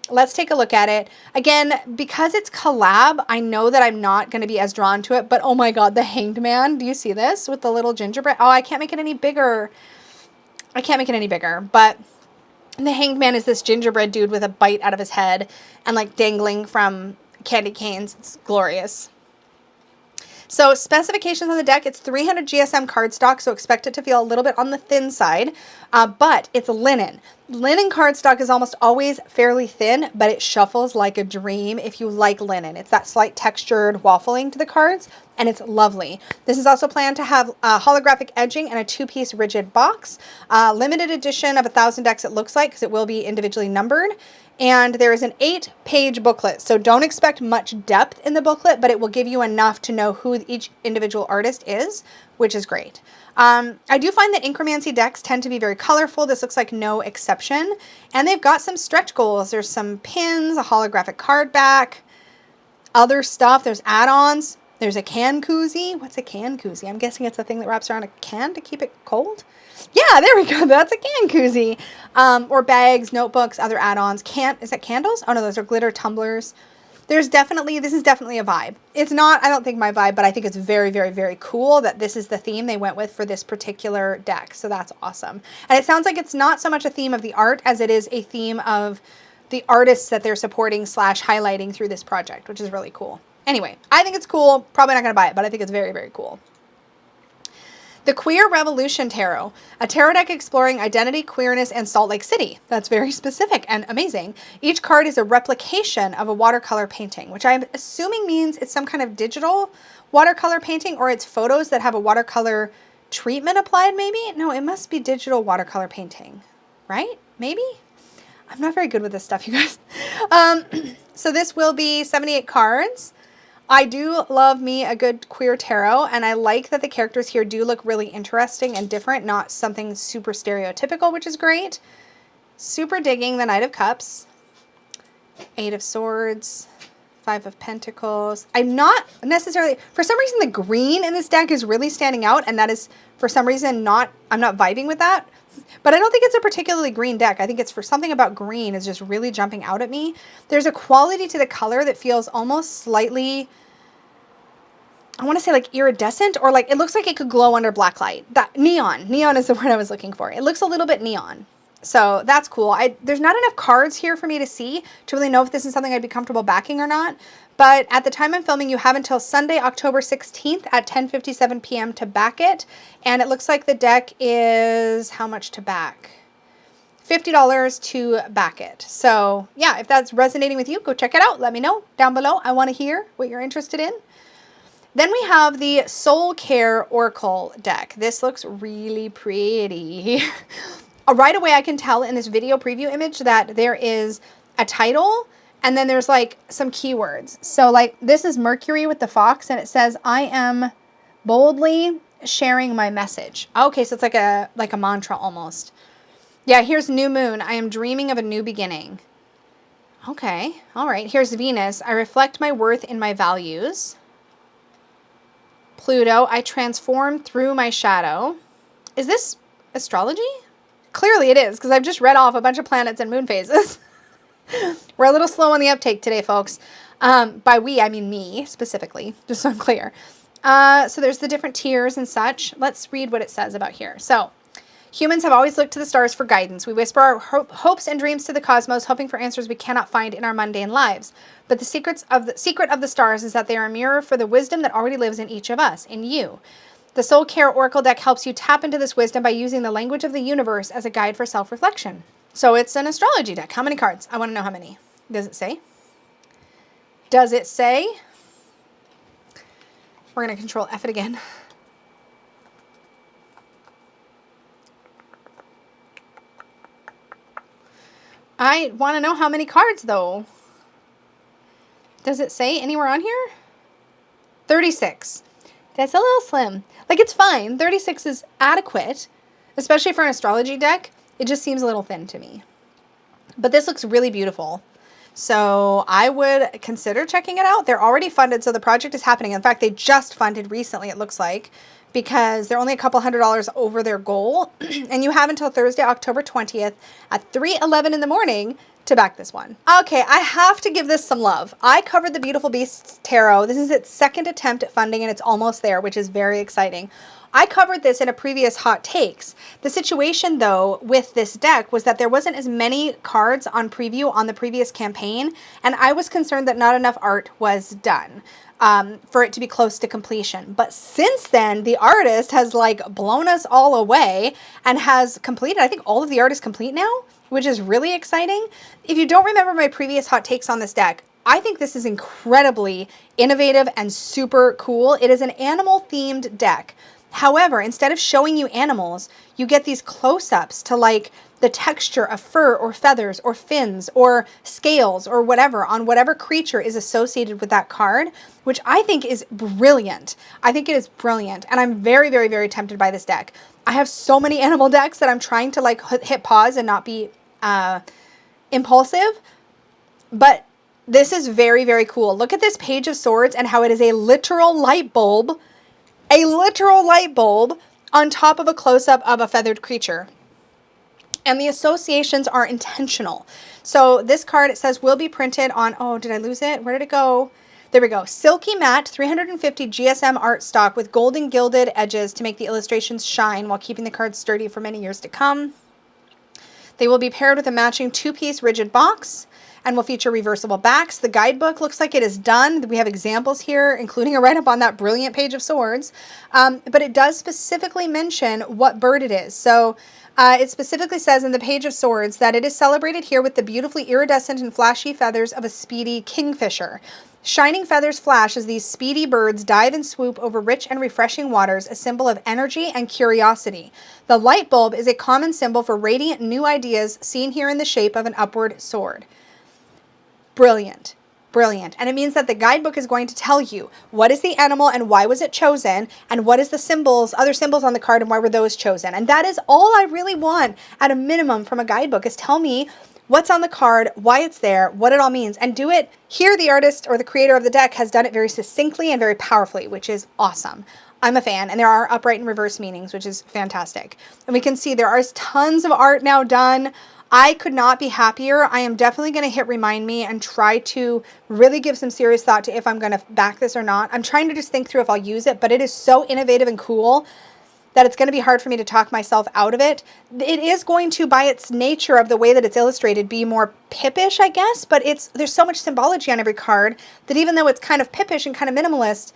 Let's take a look at it. Again, because it's collab, I know that I'm not going to be as drawn to it, but oh my God, the Hanged Man. Do you see this with the little gingerbread? Oh, I can't make it any bigger. I can't make it any bigger, but the Hanged Man is this gingerbread dude with a bite out of his head and like dangling from candy canes. It's glorious. So specifications on the deck, it's 300 GSM cardstock, so expect it to feel a little bit on the thin side, but it's linen. Linen cardstock is almost always fairly thin, but it shuffles like a dream if you like linen. It's that slight textured waffling to the cards, and it's lovely. This is also planned to have holographic edging and a 2-piece rigid box. Limited edition of 1,000 decks it looks like, because it will be individually numbered. And there is an 8-page booklet, so don't expect much depth in the booklet, but it will give you enough to know who each individual artist is, which is great. I do find that Incromancy decks tend to be very colorful. This looks like no exception. And they've got some stretch goals. There's some pins, a holographic card back, other stuff. There's add-ons. There's a can koozie. What's a can koozie? I'm guessing it's a thing that wraps around a can to keep it cold. Yeah, there we go. That's a can koozie. Or bags, notebooks, other add-ons. Is that candles? Oh no, those are glitter tumblers. This is definitely a vibe. It's not, I don't think my vibe, but I think it's very, very, very cool that this is the theme they went with for this particular deck. So that's awesome. And it sounds like it's not so much a theme of the art as it is a theme of the artists that they're supporting / highlighting through this project, which is really cool. Anyway, I think it's cool. Probably not going to buy it, but I think it's very, very cool. The Queer Revolution Tarot, a tarot deck exploring identity, queerness, and Salt Lake City. That's very specific and amazing. Each card is a replication of a watercolor painting, which I'm assuming means it's some kind of digital watercolor painting, or it's photos that have a watercolor treatment applied, maybe? No, it must be digital watercolor painting, right? Maybe? I'm not very good with this stuff, you guys. So this will be 78 cards. I do love me a good queer tarot, and I like that the characters here do look really interesting and different, not something super stereotypical, which is great. Super digging the Knight of Cups, 8 of Swords, 5 of Pentacles. I'm not necessarily, for some reason the green in this deck is really standing out, and that is for some reason I'm not vibing with that. But I don't think it's a particularly green deck. I think it's for something about green is just really jumping out at me. There's a quality to the color that feels almost slightly, I want to say like iridescent, or like it looks like it could glow under black light. That neon is the word I was looking for. It looks a little bit neon. So that's cool. There's not enough cards here for me to see to really know if this is something I'd be comfortable backing or not. But at the time I'm filming, you have until Sunday, October 16th at 10:57 p.m. to back it. And it looks like the deck is how much to back? $50 to back it. So yeah, if that's resonating with you, go check it out. Let me know down below. I want to hear what you're interested in. Then we have the Soul Care Oracle deck. This looks really pretty. Right away I can tell in this video preview image that there is a title and then there's like some keywords. So like this is Mercury with the fox, and it says, I am boldly sharing my message. Okay, so it's like a mantra almost. Yeah, here's New Moon. I am dreaming of a new beginning. Okay, all right. Here's Venus. I reflect my worth in my values. Pluto, I transform through my shadow. Is this astrology? Clearly it is, because I've just read off a bunch of planets and moon phases. We're a little slow on the uptake today, folks. By we, I mean me, specifically, just so I'm clear. So there's the different tiers and such. Let's read what it says about here. So, humans have always looked to the stars for guidance. We whisper our hopes and dreams to the cosmos, hoping for answers we cannot find in our mundane lives. But the secret of the stars is that they are a mirror for the wisdom that already lives in each of us, in you. The Soul Care Oracle deck helps you tap into this wisdom by using the language of the universe as a guide for self-reflection. So it's an astrology deck. How many cards? I want to know how many. Does it say? Does it say? We're going to control F it again. I want to know how many cards, though. Does it say anywhere on here? 36. That's a little slim. Like, it's fine. 36 is adequate, especially for an astrology deck. It just seems a little thin to me. But this looks really beautiful. So I would consider checking it out. They're already funded, so the project is happening. In fact, they just funded recently, it looks like, because they're only a couple $100 over their goal. And you have until Thursday, October 20th at 3:11 in the morning to back this one. Okay, I have to give this some love. I covered the Beautiful Beasts Tarot. This is its second attempt at funding, and it's almost there, which is very exciting. I covered this in a previous Hot Takes. The situation, though, with this deck was that there wasn't as many cards on preview on the previous campaign, and I was concerned that not enough art was done for it to be close to completion. But since then, the artist has like blown us all away and has completed, I think all of the art is complete now, which is really exciting. If you don't remember my previous Hot Takes on this deck, I think this is incredibly innovative and super cool. It is an animal-themed deck. However, instead of showing you animals, you get these close-ups to like the texture of fur or feathers or fins or scales or whatever on whatever creature is associated with that card, which I think is brilliant. I think it is brilliant. And I'm very, very, very tempted by this deck. I have so many animal decks that I'm trying to like hit pause and not be impulsive. But this is very, very cool. Look at this Page of Swords and how it is a literal light bulb on top of a close-up of a feathered creature. And the associations are intentional. So this card, it says, will be printed on, oh, did I lose it? Where did it go? There we go. Silky matte, 350 GSM art stock with golden gilded edges to make the illustrations shine while keeping the cards sturdy for many years to come. They will be paired with a matching 2-piece rigid box and will feature reversible backs. The guidebook looks like it is done. We have examples here, including a write-up on that brilliant Page of Swords. But it does specifically mention what bird it is. So it specifically says in the Page of Swords that it is celebrated here with the beautifully iridescent and flashy feathers of a speedy kingfisher. Shining feathers flash as these speedy birds dive and swoop over rich and refreshing waters, a symbol of energy and curiosity. The light bulb is a common symbol for radiant new ideas seen here in the shape of an upward sword. Brilliant. Brilliant. And it means that the guidebook is going to tell you what is the animal and why was it chosen, and what is the symbols, other symbols on the card, and why were those chosen. And that is all I really want at a minimum from a guidebook, is tell me what's on the card, why it's there, what it all means, and do it. Here the artist or the creator of the deck has done it very succinctly and very powerfully, which is awesome. I'm a fan, and there are upright and reverse meanings, which is fantastic. And we can see there are tons of art now done. I could not be happier. I am definitely going to hit remind me and try to really give some serious thought to if I'm going to back this or not. I'm trying to just think through if I'll use it, but it is so innovative and cool that it's going to be hard for me to talk myself out of it. It is going to, by its nature of the way that it's illustrated, be more pippish, I guess, but there's so much symbology on every card that even though it's kind of pippish and kind of minimalist,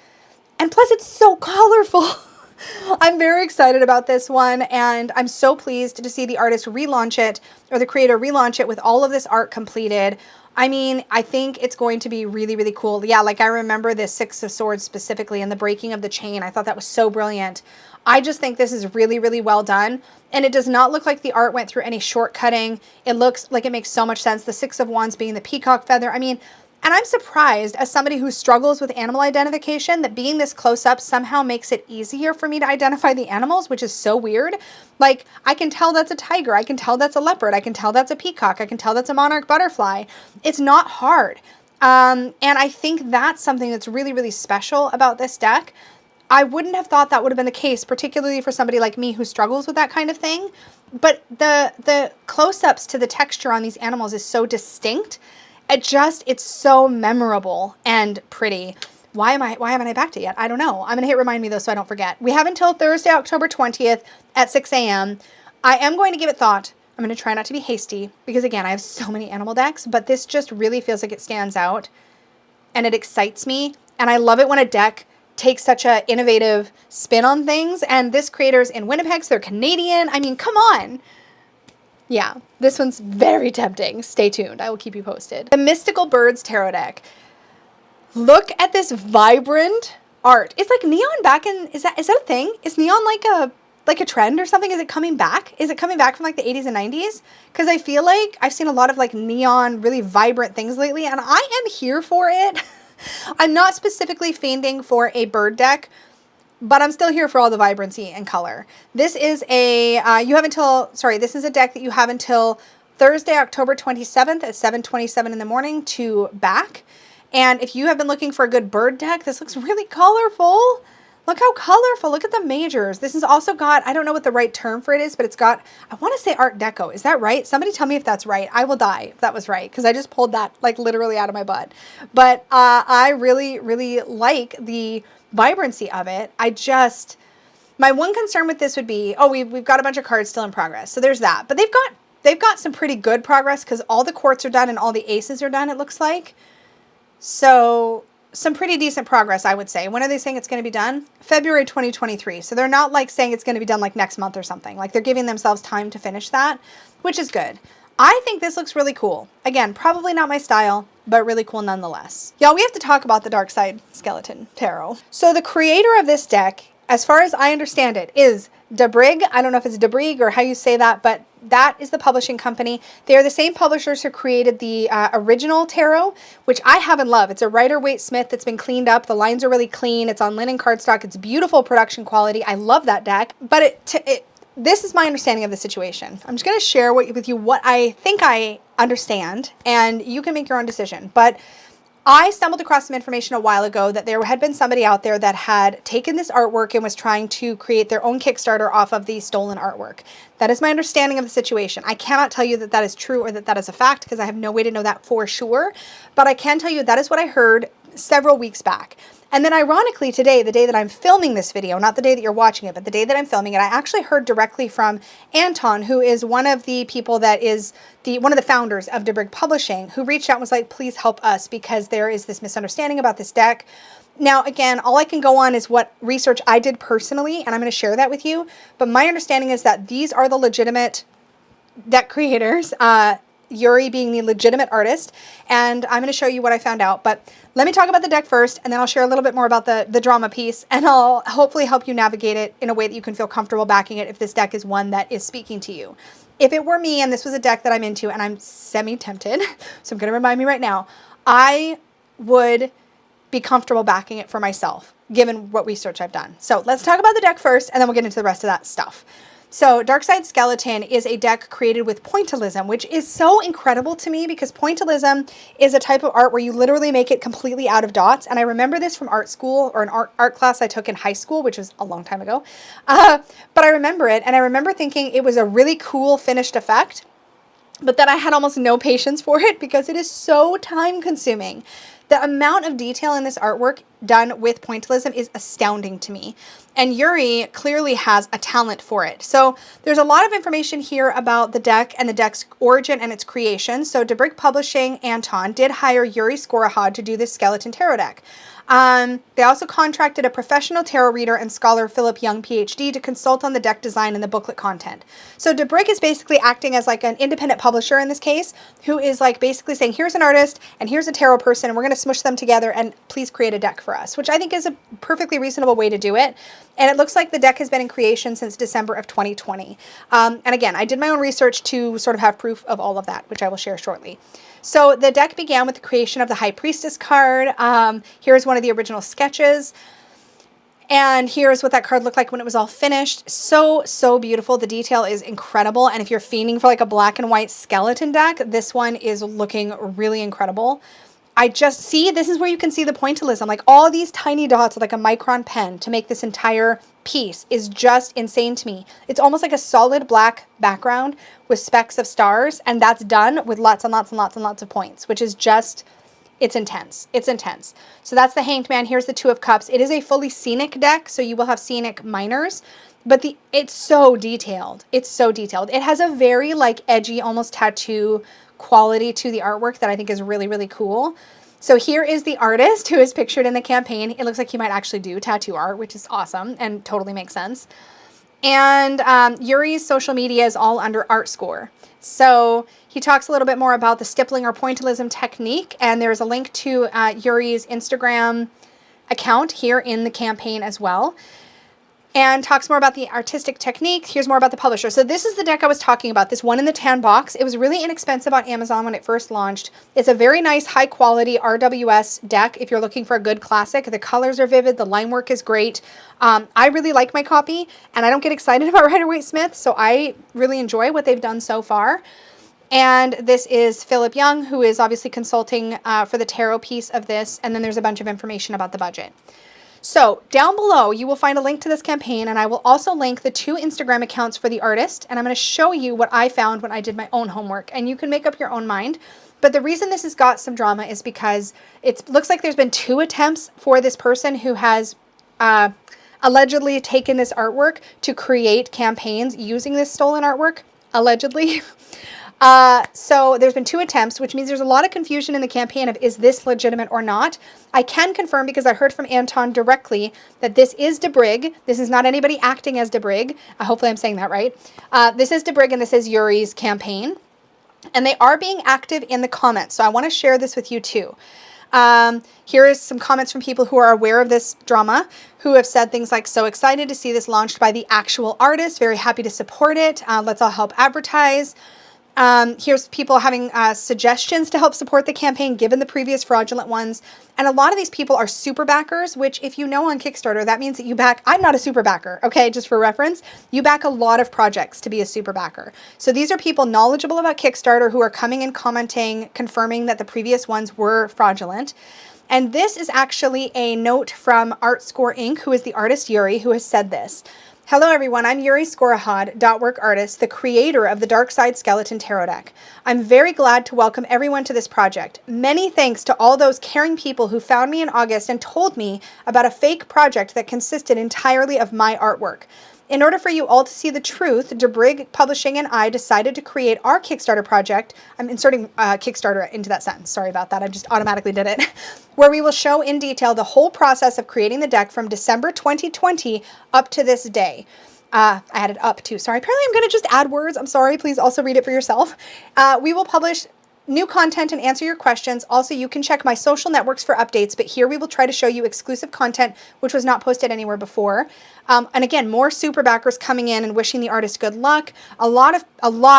and plus it's so colorful. I'm very excited about this one, and I'm so pleased to see the artist relaunch it, or the creator relaunch it with all of this art completed. I mean, I think it's going to be really, really cool. Yeah, like I remember this Six of Swords specifically and the breaking of the chain. I thought that was so brilliant. I just think this is really, really well done. And it does not look like the art went through any shortcutting. It looks like it makes so much sense. The Six of Wands being the peacock feather. I mean, And I'm surprised, as somebody who struggles with animal identification, that being this close up somehow makes it easier for me to identify the animals, which is so weird. Like, I can tell that's a tiger. I can tell that's a leopard. I can tell that's a peacock. I can tell that's a monarch butterfly. It's not hard. And I think that's something that's really, really special about this deck. I wouldn't have thought that would have been the case, particularly for somebody like me who struggles with that kind of thing. But the close-ups to the texture on these animals is so distinct. It's so memorable and pretty. Why haven't I backed it yet? I don't know. I'm going to hit remind me though so I don't forget. We have until Thursday, October 20th at 6 a.m. I am going to give it thought. I'm going to try not to be hasty because, again, I have so many animal decks, but this just really feels like it stands out and it excites me. And I love it when a deck takes such an innovative spin on things. And this creator's in Winnipeg, so they're Canadian. I mean, come on. Yeah, this one's very tempting. Stay tuned. I will keep you posted. The Mystical Birds Tarot deck. Look at this vibrant art. It's like neon back in, is that a thing? Is neon like a trend or something? Is it coming back? Is it coming back from like the 80s and 90s? Because I feel like I've seen a lot of like neon, really vibrant things lately, and I am here for it. I'm not specifically fiending for a bird deck, but I'm still here for all the vibrancy and color. This is a, this is a deck that you have until Thursday, October 27th at 7:27 in the morning to back. And if you have been looking for a good bird deck, this looks really colorful. Look how colorful. Look at the majors. This has also got, I don't know what the right term for it is, but it's got, I want to say Art Deco. Is that right? Somebody tell me if that's right. I will die if that was right, because I just pulled that like literally out of my butt. But I really, really like the vibrancy of it. My one concern with this would be, we've got a bunch of cards still in progress. So there's that. But they've got some pretty good progress because all the courts are done and all the aces are done, it looks like. So some pretty decent progress, I would say. When are they saying it's going to be done? February 2023. So they're not like saying it's going to be done like next month or something. Like they're giving themselves time to finish that, which is good. I think this looks really cool. Again, probably not my style, but really cool nonetheless. Y'all, we have to talk about the Dark Side Skeleton Tarot. So the creator of this deck, as far as I understand it, is Debrig. I don't know if it's Debrig or how you say that, but that is the publishing company. They are the same publishers who created the original tarot, which I have and love. It's a Rider-Waite Smith that's been cleaned up. The lines are really clean. It's on linen cardstock. It's beautiful production quality. I love that deck. But this is my understanding of the situation. I'm just going to share with you what I think I understand, and you can make your own decision. But I stumbled across some information a while ago that there had been somebody out there that had taken this artwork and was trying to create their own Kickstarter off of the stolen artwork. That is my understanding of the situation. I cannot tell you that that is true or that that is a fact because I have no way to know that for sure. But I can tell you that is what I heard several weeks back. And then ironically today, the day that I'm filming this video, not the day that you're watching it, but the day that I'm filming it, I actually heard directly from Anton, who is one of the people that is one of the founders of Debrig Publishing, who reached out and was like, please help us because there is this misunderstanding about this deck. Now, again, all I can go on is what research I did personally, and I'm going to share that with you. But my understanding is that these are the legitimate deck creators, Yuri being the legitimate artist, and I'm going to show you what I found out. But let me talk about the deck first, and then I'll share a little bit more about the drama piece, and I'll hopefully help you navigate it in a way that you can feel comfortable backing it if this deck is one that is speaking to you. If it were me and this was a deck that I'm into and I'm semi-tempted, so I'm going to remind me right now, I would be comfortable backing it for myself, given what research I've done. So let's talk about the deck first, and then we'll get into the rest of that stuff. So Darkside Skeleton is a deck created with pointillism, which is so incredible to me because pointillism is a type of art where you literally make it completely out of dots. And I remember this from art school or an art class I took in high school, which was a long time ago. But I remember it, and I remember thinking it was a really cool finished effect, but that I had almost no patience for it because it is so time consuming. The amount of detail in this artwork done with pointillism is astounding to me. And Yuri clearly has a talent for it. So there's a lot of information here about the deck and the deck's origin and its creation. So Debrig Publishing, Anton, did hire Yuri Skorahad to do this skeleton tarot deck. They also contracted a professional tarot reader and scholar, Philip Young, PhD, to consult on the deck design and the booklet content. So Debrig is basically acting as like an independent publisher in this case, who is like basically saying, here's an artist and here's a tarot person, and we're going to smush them together and please create a deck for for us, which I think is a perfectly reasonable way to do it. And it looks like the deck has been in creation since December of 2020. And again, I did my own research to sort of have proof of all of that, which I will share shortly. So the deck began with the creation of the High Priestess card. Here's one of the original sketches. And here's what that card looked like when it was all finished. So, so beautiful. The detail is incredible. And if you're fiending for like a black and white skeleton deck, this one is looking really incredible. I just see, this is where you can see the pointillism. Like all these tiny dots with like a micron pen to make this entire piece is just insane to me. It's almost like a solid black background with specks of stars. And that's done with lots and lots and lots and lots of points, which is just... it's intense. It's intense. So that's the Hanged Man. Here's the Two of Cups. It is a fully scenic deck, so you will have scenic minors, but it's so detailed. It's so detailed. It has a very like edgy, almost tattoo quality to the artwork that I think is really, really cool. So here is the artist who is pictured in the campaign. It looks like he might actually do tattoo art, which is awesome and totally makes sense. And Yuri's social media is all under art score. So he talks a little bit more about the stippling or pointillism technique, and there's a link to Yuri's Instagram account here in the campaign as well, and talks more about the artistic technique. Here's more about the publisher. So this is the deck I was talking about, this one in the tan box. It was really inexpensive on Amazon when it first launched. It's a very nice, high quality RWS deck if you're looking for a good classic. The colors are vivid, the line work is great. I really like my copy, and I don't get excited about Rider-Waite-Smith, so I really enjoy what they've done so far. And this is Philip Young, who is obviously consulting for the tarot piece of this, and then there's a bunch of information about the budget. So down below, you will find a link to this campaign, and I will also link the 2 Instagram accounts for the artist, and I'm going to show you what I found when I did my own homework, and you can make up your own mind. But the reason this has got some drama is because it looks like there's been 2 attempts for this person who has allegedly taken this artwork to create campaigns using this stolen artwork, allegedly. So there's been 2 attempts, which means there's a lot of confusion in the campaign of is this legitimate or not. I can confirm, because I heard from Anton directly, that this is De Brig. This is not anybody acting as De Brig. Hopefully I'm saying that right. This is De Brig, and this is Yuri's campaign. And they are being active in the comments, so I want to share this with you too. Here is some comments from people who are aware of this drama, who have said things like, so excited to see this launched by the actual artist, very happy to support it, let's all help advertise. Here's people having suggestions to help support the campaign given the previous fraudulent ones. And a lot of these people are super backers, which if you know on Kickstarter, that means that you back, I'm not a super backer, okay, just for reference, you back a lot of projects to be a super backer. So these are people knowledgeable about Kickstarter who are coming and commenting, confirming that the previous ones were fraudulent. And this is actually a note from ArtScore Inc., who is the artist Yuri, who has said this. Hello everyone, I'm Yuri Skorahad, Dotwork artist, the creator of the Dark Side Skeleton Tarot deck. I'm very glad to welcome everyone to this project. Many thanks to all those caring people who found me in August and told me about a fake project that consisted entirely of my artwork. In order for you all to see the truth, De Brig Publishing and I decided to create our Kickstarter project. I'm inserting Kickstarter into that sentence. Sorry about that. I just automatically did it. Where we will show in detail the whole process of creating the deck from December 2020 up to this day. I added up too. Sorry. Apparently I'm going to just add words. I'm sorry. Please also read it for yourself. We will publish new content and answer your questions. Also, you can check my social networks for updates, but here we will try to show you exclusive content which was not posted anywhere before. And again, more super backers coming in and wishing the artist good luck. A lot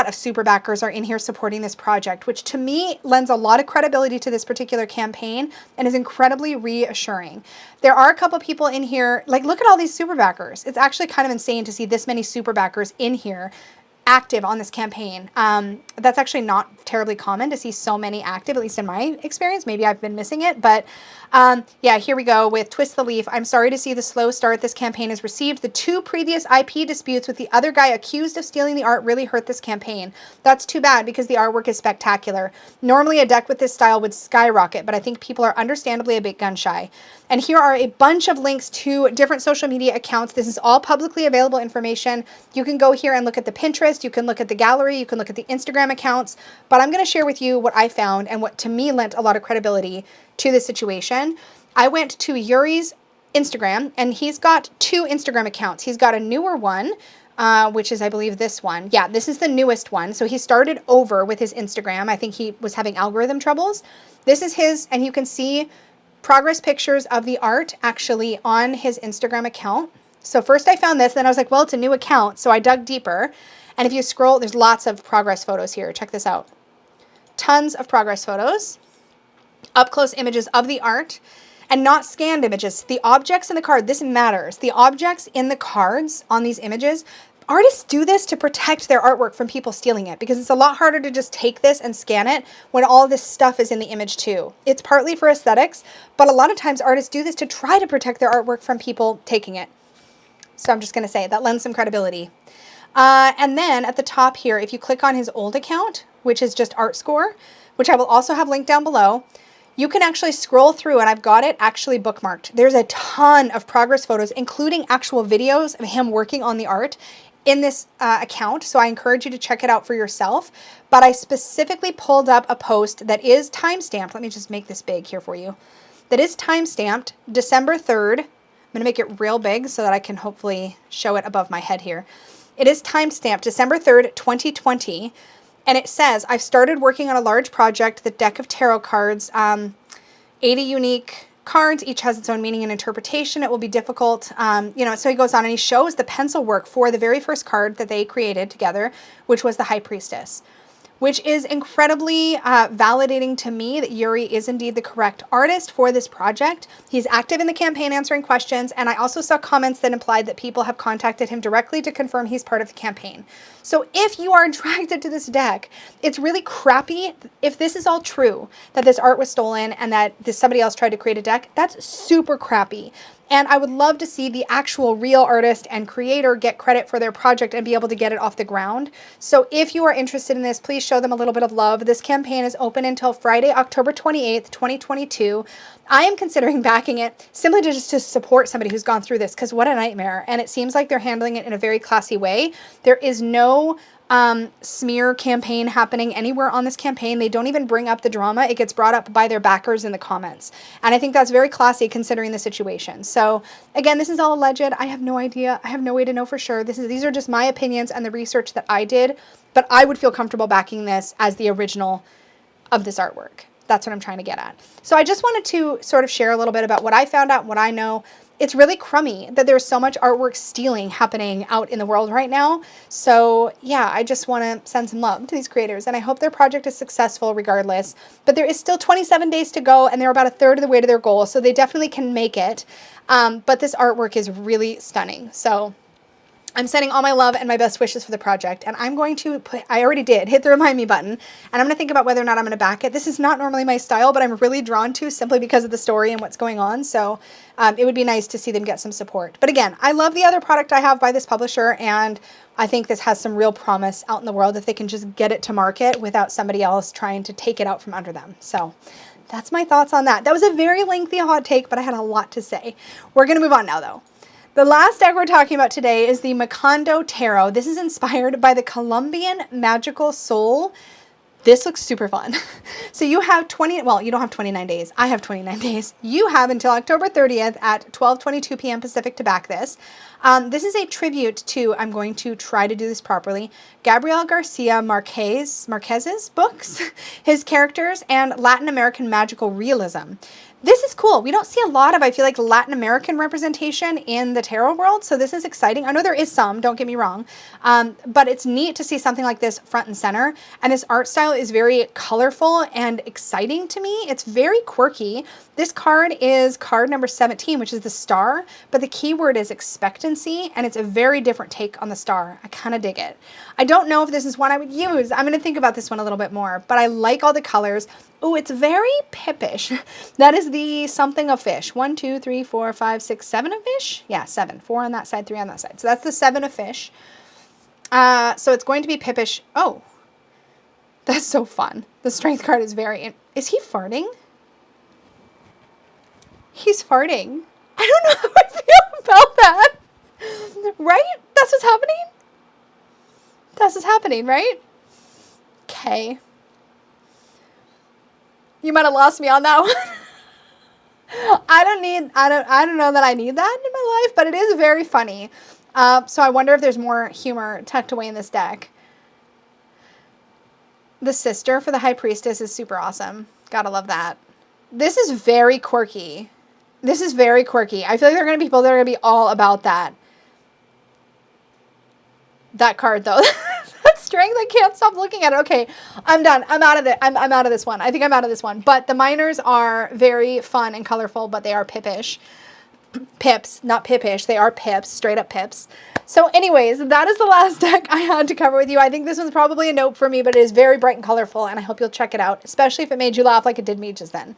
of super backers are in here supporting this project, which to me lends a lot of credibility to this particular campaign and is incredibly reassuring. There are a couple people in here, like look at all these super backers. It's actually kind of insane to see this many super backers in here active on this campaign. That's actually not terribly common to see so many active, at least in my experience. Maybe I've been missing it, but yeah, here we go with Twist the Leaf. I'm sorry to see the slow start this campaign has received. The 2 previous IP disputes with the other guy accused of stealing the art really hurt this campaign. That's too bad because the artwork is spectacular. Normally a deck with this style would skyrocket, but I think people are understandably a bit gun shy. And here are a bunch of links to different social media accounts. This is all publicly available information. You can go here and look at the Pinterest, you can look at the gallery, you can look at the Instagram accounts, but I'm going to share with you what I found and what to me lent a lot of credibility to this situation. I went to Yuri's Instagram, and he's got 2 Instagram accounts. He's got a newer one, which is, I believe, this one. Yeah, this is the newest one. So he started over with his Instagram. I think he was having algorithm troubles. This is his, and you can see progress pictures of the art actually on his Instagram account. So first I found this, then I was like, well, it's a new account. So I dug deeper. And if you scroll, there's lots of progress photos here. Check this out. Tons of progress photos, up close images of the art, and not scanned images. The objects in the card, this matters. The objects in the cards on these images, artists do this to protect their artwork from people stealing it, because it's a lot harder to just take this and scan it when all this stuff is in the image too. It's partly for aesthetics, but a lot of times artists do this to try to protect their artwork from people taking it. So I'm just going to say that lends some credibility. And then at the top here, if you click on his old account, which is just ArtScore, which I will also have linked down below, you can actually scroll through, and I've got it actually bookmarked. There's a ton of progress photos, including actual videos of him working on the art in this account. So I encourage you to check it out for yourself. But I specifically pulled up a post that is timestamped. Let me just make this big here for you. That is timestamped December 3rd. I'm going to make it real big so that I can hopefully show it above my head here. It is timestamped December 3rd, 2020. And it says, I've started working on a large project, the deck of tarot cards, 80 unique cards. Each has its own meaning and interpretation. It will be difficult. So he goes on and he shows the pencil work for the very first card that they created together, which was the High Priestess, which is incredibly validating to me that Yuri is indeed the correct artist for this project. He's active in the campaign answering questions, and I also saw comments that implied that people have contacted him directly to confirm he's part of the campaign. So if you are attracted to this deck, it's really crappy. If this is all true, that this art was stolen and that somebody else tried to create a deck, that's super crappy. And I would love to see the actual real artist and creator get credit for their project and be able to get it off the ground. So if you are interested in this, please show them a little bit of love. This campaign is open until Friday, October 28th, 2022. I am considering backing it simply to just to support somebody who's gone through this, because what a nightmare. And it seems like they're handling it in a very classy way. There is no smear campaign happening anywhere on this campaign. They don't even bring up the drama. It gets brought up by their backers in the comments. And I think that's very classy considering the situation. So again, this is all alleged. I have no idea. I have no way to know for sure. These are just my opinions and the research that I did, but I would feel comfortable backing this as the original of this artwork. That's what I'm trying to get at. So I just wanted to sort of share a little bit about what I found out, what I know. It's really crummy that there's so much artwork stealing happening out in the world right now. So yeah, I just want to send some love to these creators, and I hope their project is successful regardless. But there is still 27 days to go, and they're about a third of the way to their goal, so they definitely can make it. But this artwork is really stunning. So I'm sending all my love and my best wishes for the project, and I'm going to I already did, hit the remind me button, and I'm going to think about whether or not I'm going to back it. This is not normally my style, but I'm really drawn to simply because of the story and what's going on, so it would be nice to see them get some support. But again, I love the other product I have by this publisher, and I think this has some real promise out in the world if they can just get it to market without somebody else trying to take it out from under them. So that's my thoughts on that. That was a very lengthy hot take, but I had a lot to say. We're going to move on now, though. The last deck we're talking about today is the Macondo Tarot. This is inspired by the Colombian Magical Soul. This looks super fun. So you have you don't have 29 days. I have 29 days. You have until October 30th at 12:22 p.m. Pacific to back this. This is a tribute to, I'm going to try to do this properly, Gabriel Garcia Marquez's books, his characters, and Latin American magical realism. This is cool. We don't see a lot of, I feel like, Latin American representation in the tarot world, so this is exciting. I know there is some, don't get me wrong, but it's neat to see something like this front and center, and this art style is very colorful and exciting to me. It's very quirky. This card is card number 17, which is the star, but the keyword is expectancy, and it's a very different take on the star. I kind of dig it. I don't know if this is one I would use. I'm going to think about this one a little bit more, but I like all the colors. Oh, it's very pippish. That is the something of fish. 1, 2, 3, 4, 5, 6, 7 of fish. Yeah, 7. 4 on that side, 3 on that side. So that's the 7 of fish. So it's going to be pippish. Oh, that's so fun. The strength card is very... Is he farting? He's farting. I don't know how I feel about that. Right? That's what's happening? That's what's happening, right? Okay. You might have lost me on that one. I don't know that I need that in my life, but it is very funny. So I wonder if there's more humor tucked away in this deck. The sister for the High Priestess is super awesome. Gotta love that. This is very quirky. This is very quirky. I feel like there are going to be people that are going to be all about that. That card, though. That strength, I can't stop looking at it. Okay, I'm done. I'm out of it. I'm out of this one. I think I'm out of this one. But the minors are very fun and colorful, but they are pipish. Pips, not pipish. They are pips, straight up pips. So anyways, that is the last deck I had to cover with you. I think this one's probably a nope for me, but it is very bright and colorful, and I hope you'll check it out, especially if it made you laugh like it did me just then.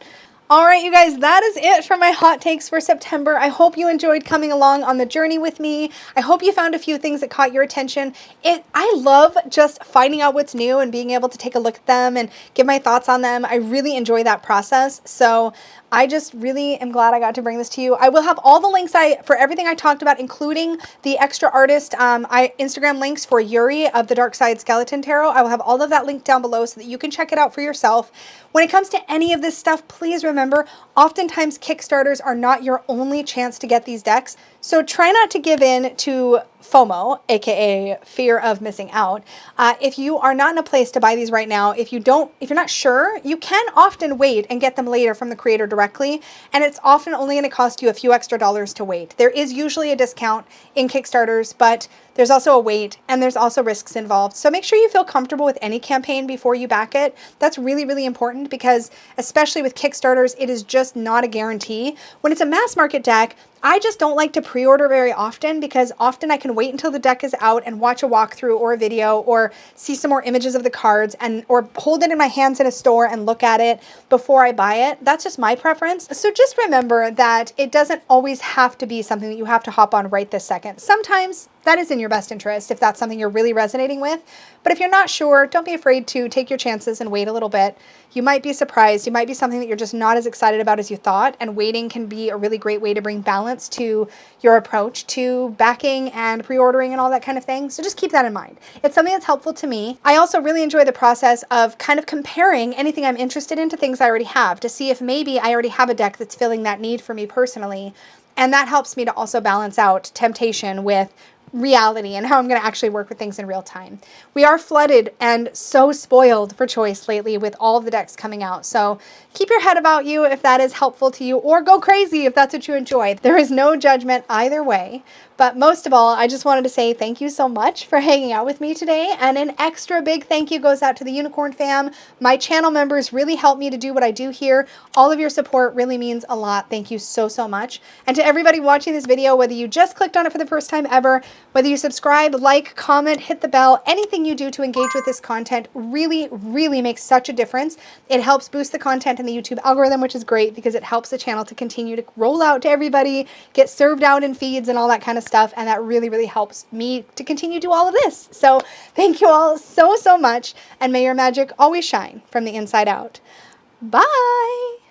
All right, you guys, that is it for my hot takes for September. I hope you enjoyed coming along on the journey with me. I hope you found a few things that caught your attention. I love just finding out what's new and being able to take a look at them and give my thoughts on them. I really enjoy that process. So I just really am glad I got to bring this to you. I will have all the links for everything I talked about, including the extra artist Instagram links for Yuri of the Dark Side Skeleton Tarot. I will have all of that linked down below so that you can check it out for yourself. When it comes to any of this stuff, please remember, oftentimes Kickstarters are not your only chance to get these decks. So try not to give in to FOMO, aka fear of missing out. If you are not in a place to buy these right now, if you're not sure, you can often wait and get them later from the creator directly, and it's often only going to cost you a few extra dollars to wait. There is usually a discount in Kickstarters, but there's also a wait and there's also risks involved. So make sure you feel comfortable with any campaign before you back it. That's really, really important because especially with Kickstarters, it is just not a guarantee. When it's a mass market deck, I just don't like to pre-order very often because often I can wait until the deck is out and watch a walkthrough or a video or see some more images of the cards or hold it in my hands in a store and look at it before I buy it. That's just my preference. So just remember that it doesn't always have to be something that you have to hop on right this second. Sometimes that is in your best interest if that's something you're really resonating with. But if you're not sure, don't be afraid to take your chances and wait a little bit. You might be surprised. You might be something that you're just not as excited about as you thought, and waiting can be a really great way to bring balance to your approach to backing and pre-ordering and all that kind of thing. So just keep that in mind. It's something that's helpful to me. I also really enjoy the process of kind of comparing anything I'm interested in to things I already have to see if maybe I already have a deck that's filling that need for me personally. And that helps me to also balance out temptation with reality and how I'm going to actually work with things in real time. We are flooded and so spoiled for choice lately with all of the decks coming out. So keep your head about you if that is helpful to you, or go crazy if that's what you enjoy. There is no judgment either way. But most of all, I just wanted to say thank you so much for hanging out with me today. And an extra big thank you goes out to the Unicorn fam. My channel members really help me to do what I do here. All of your support really means a lot. Thank you so, so much. And to everybody watching this video, whether you just clicked on it for the first time ever, whether you subscribe, like, comment, hit the bell, anything you do to engage with this content really, really makes such a difference. It helps boost the content in the YouTube algorithm, which is great because it helps the channel to continue to roll out to everybody, get served out in feeds and all that kind of stuff, and that really, really helps me to continue to do all of this. So thank you all so, so much, and may your magic always shine from the inside out. Bye!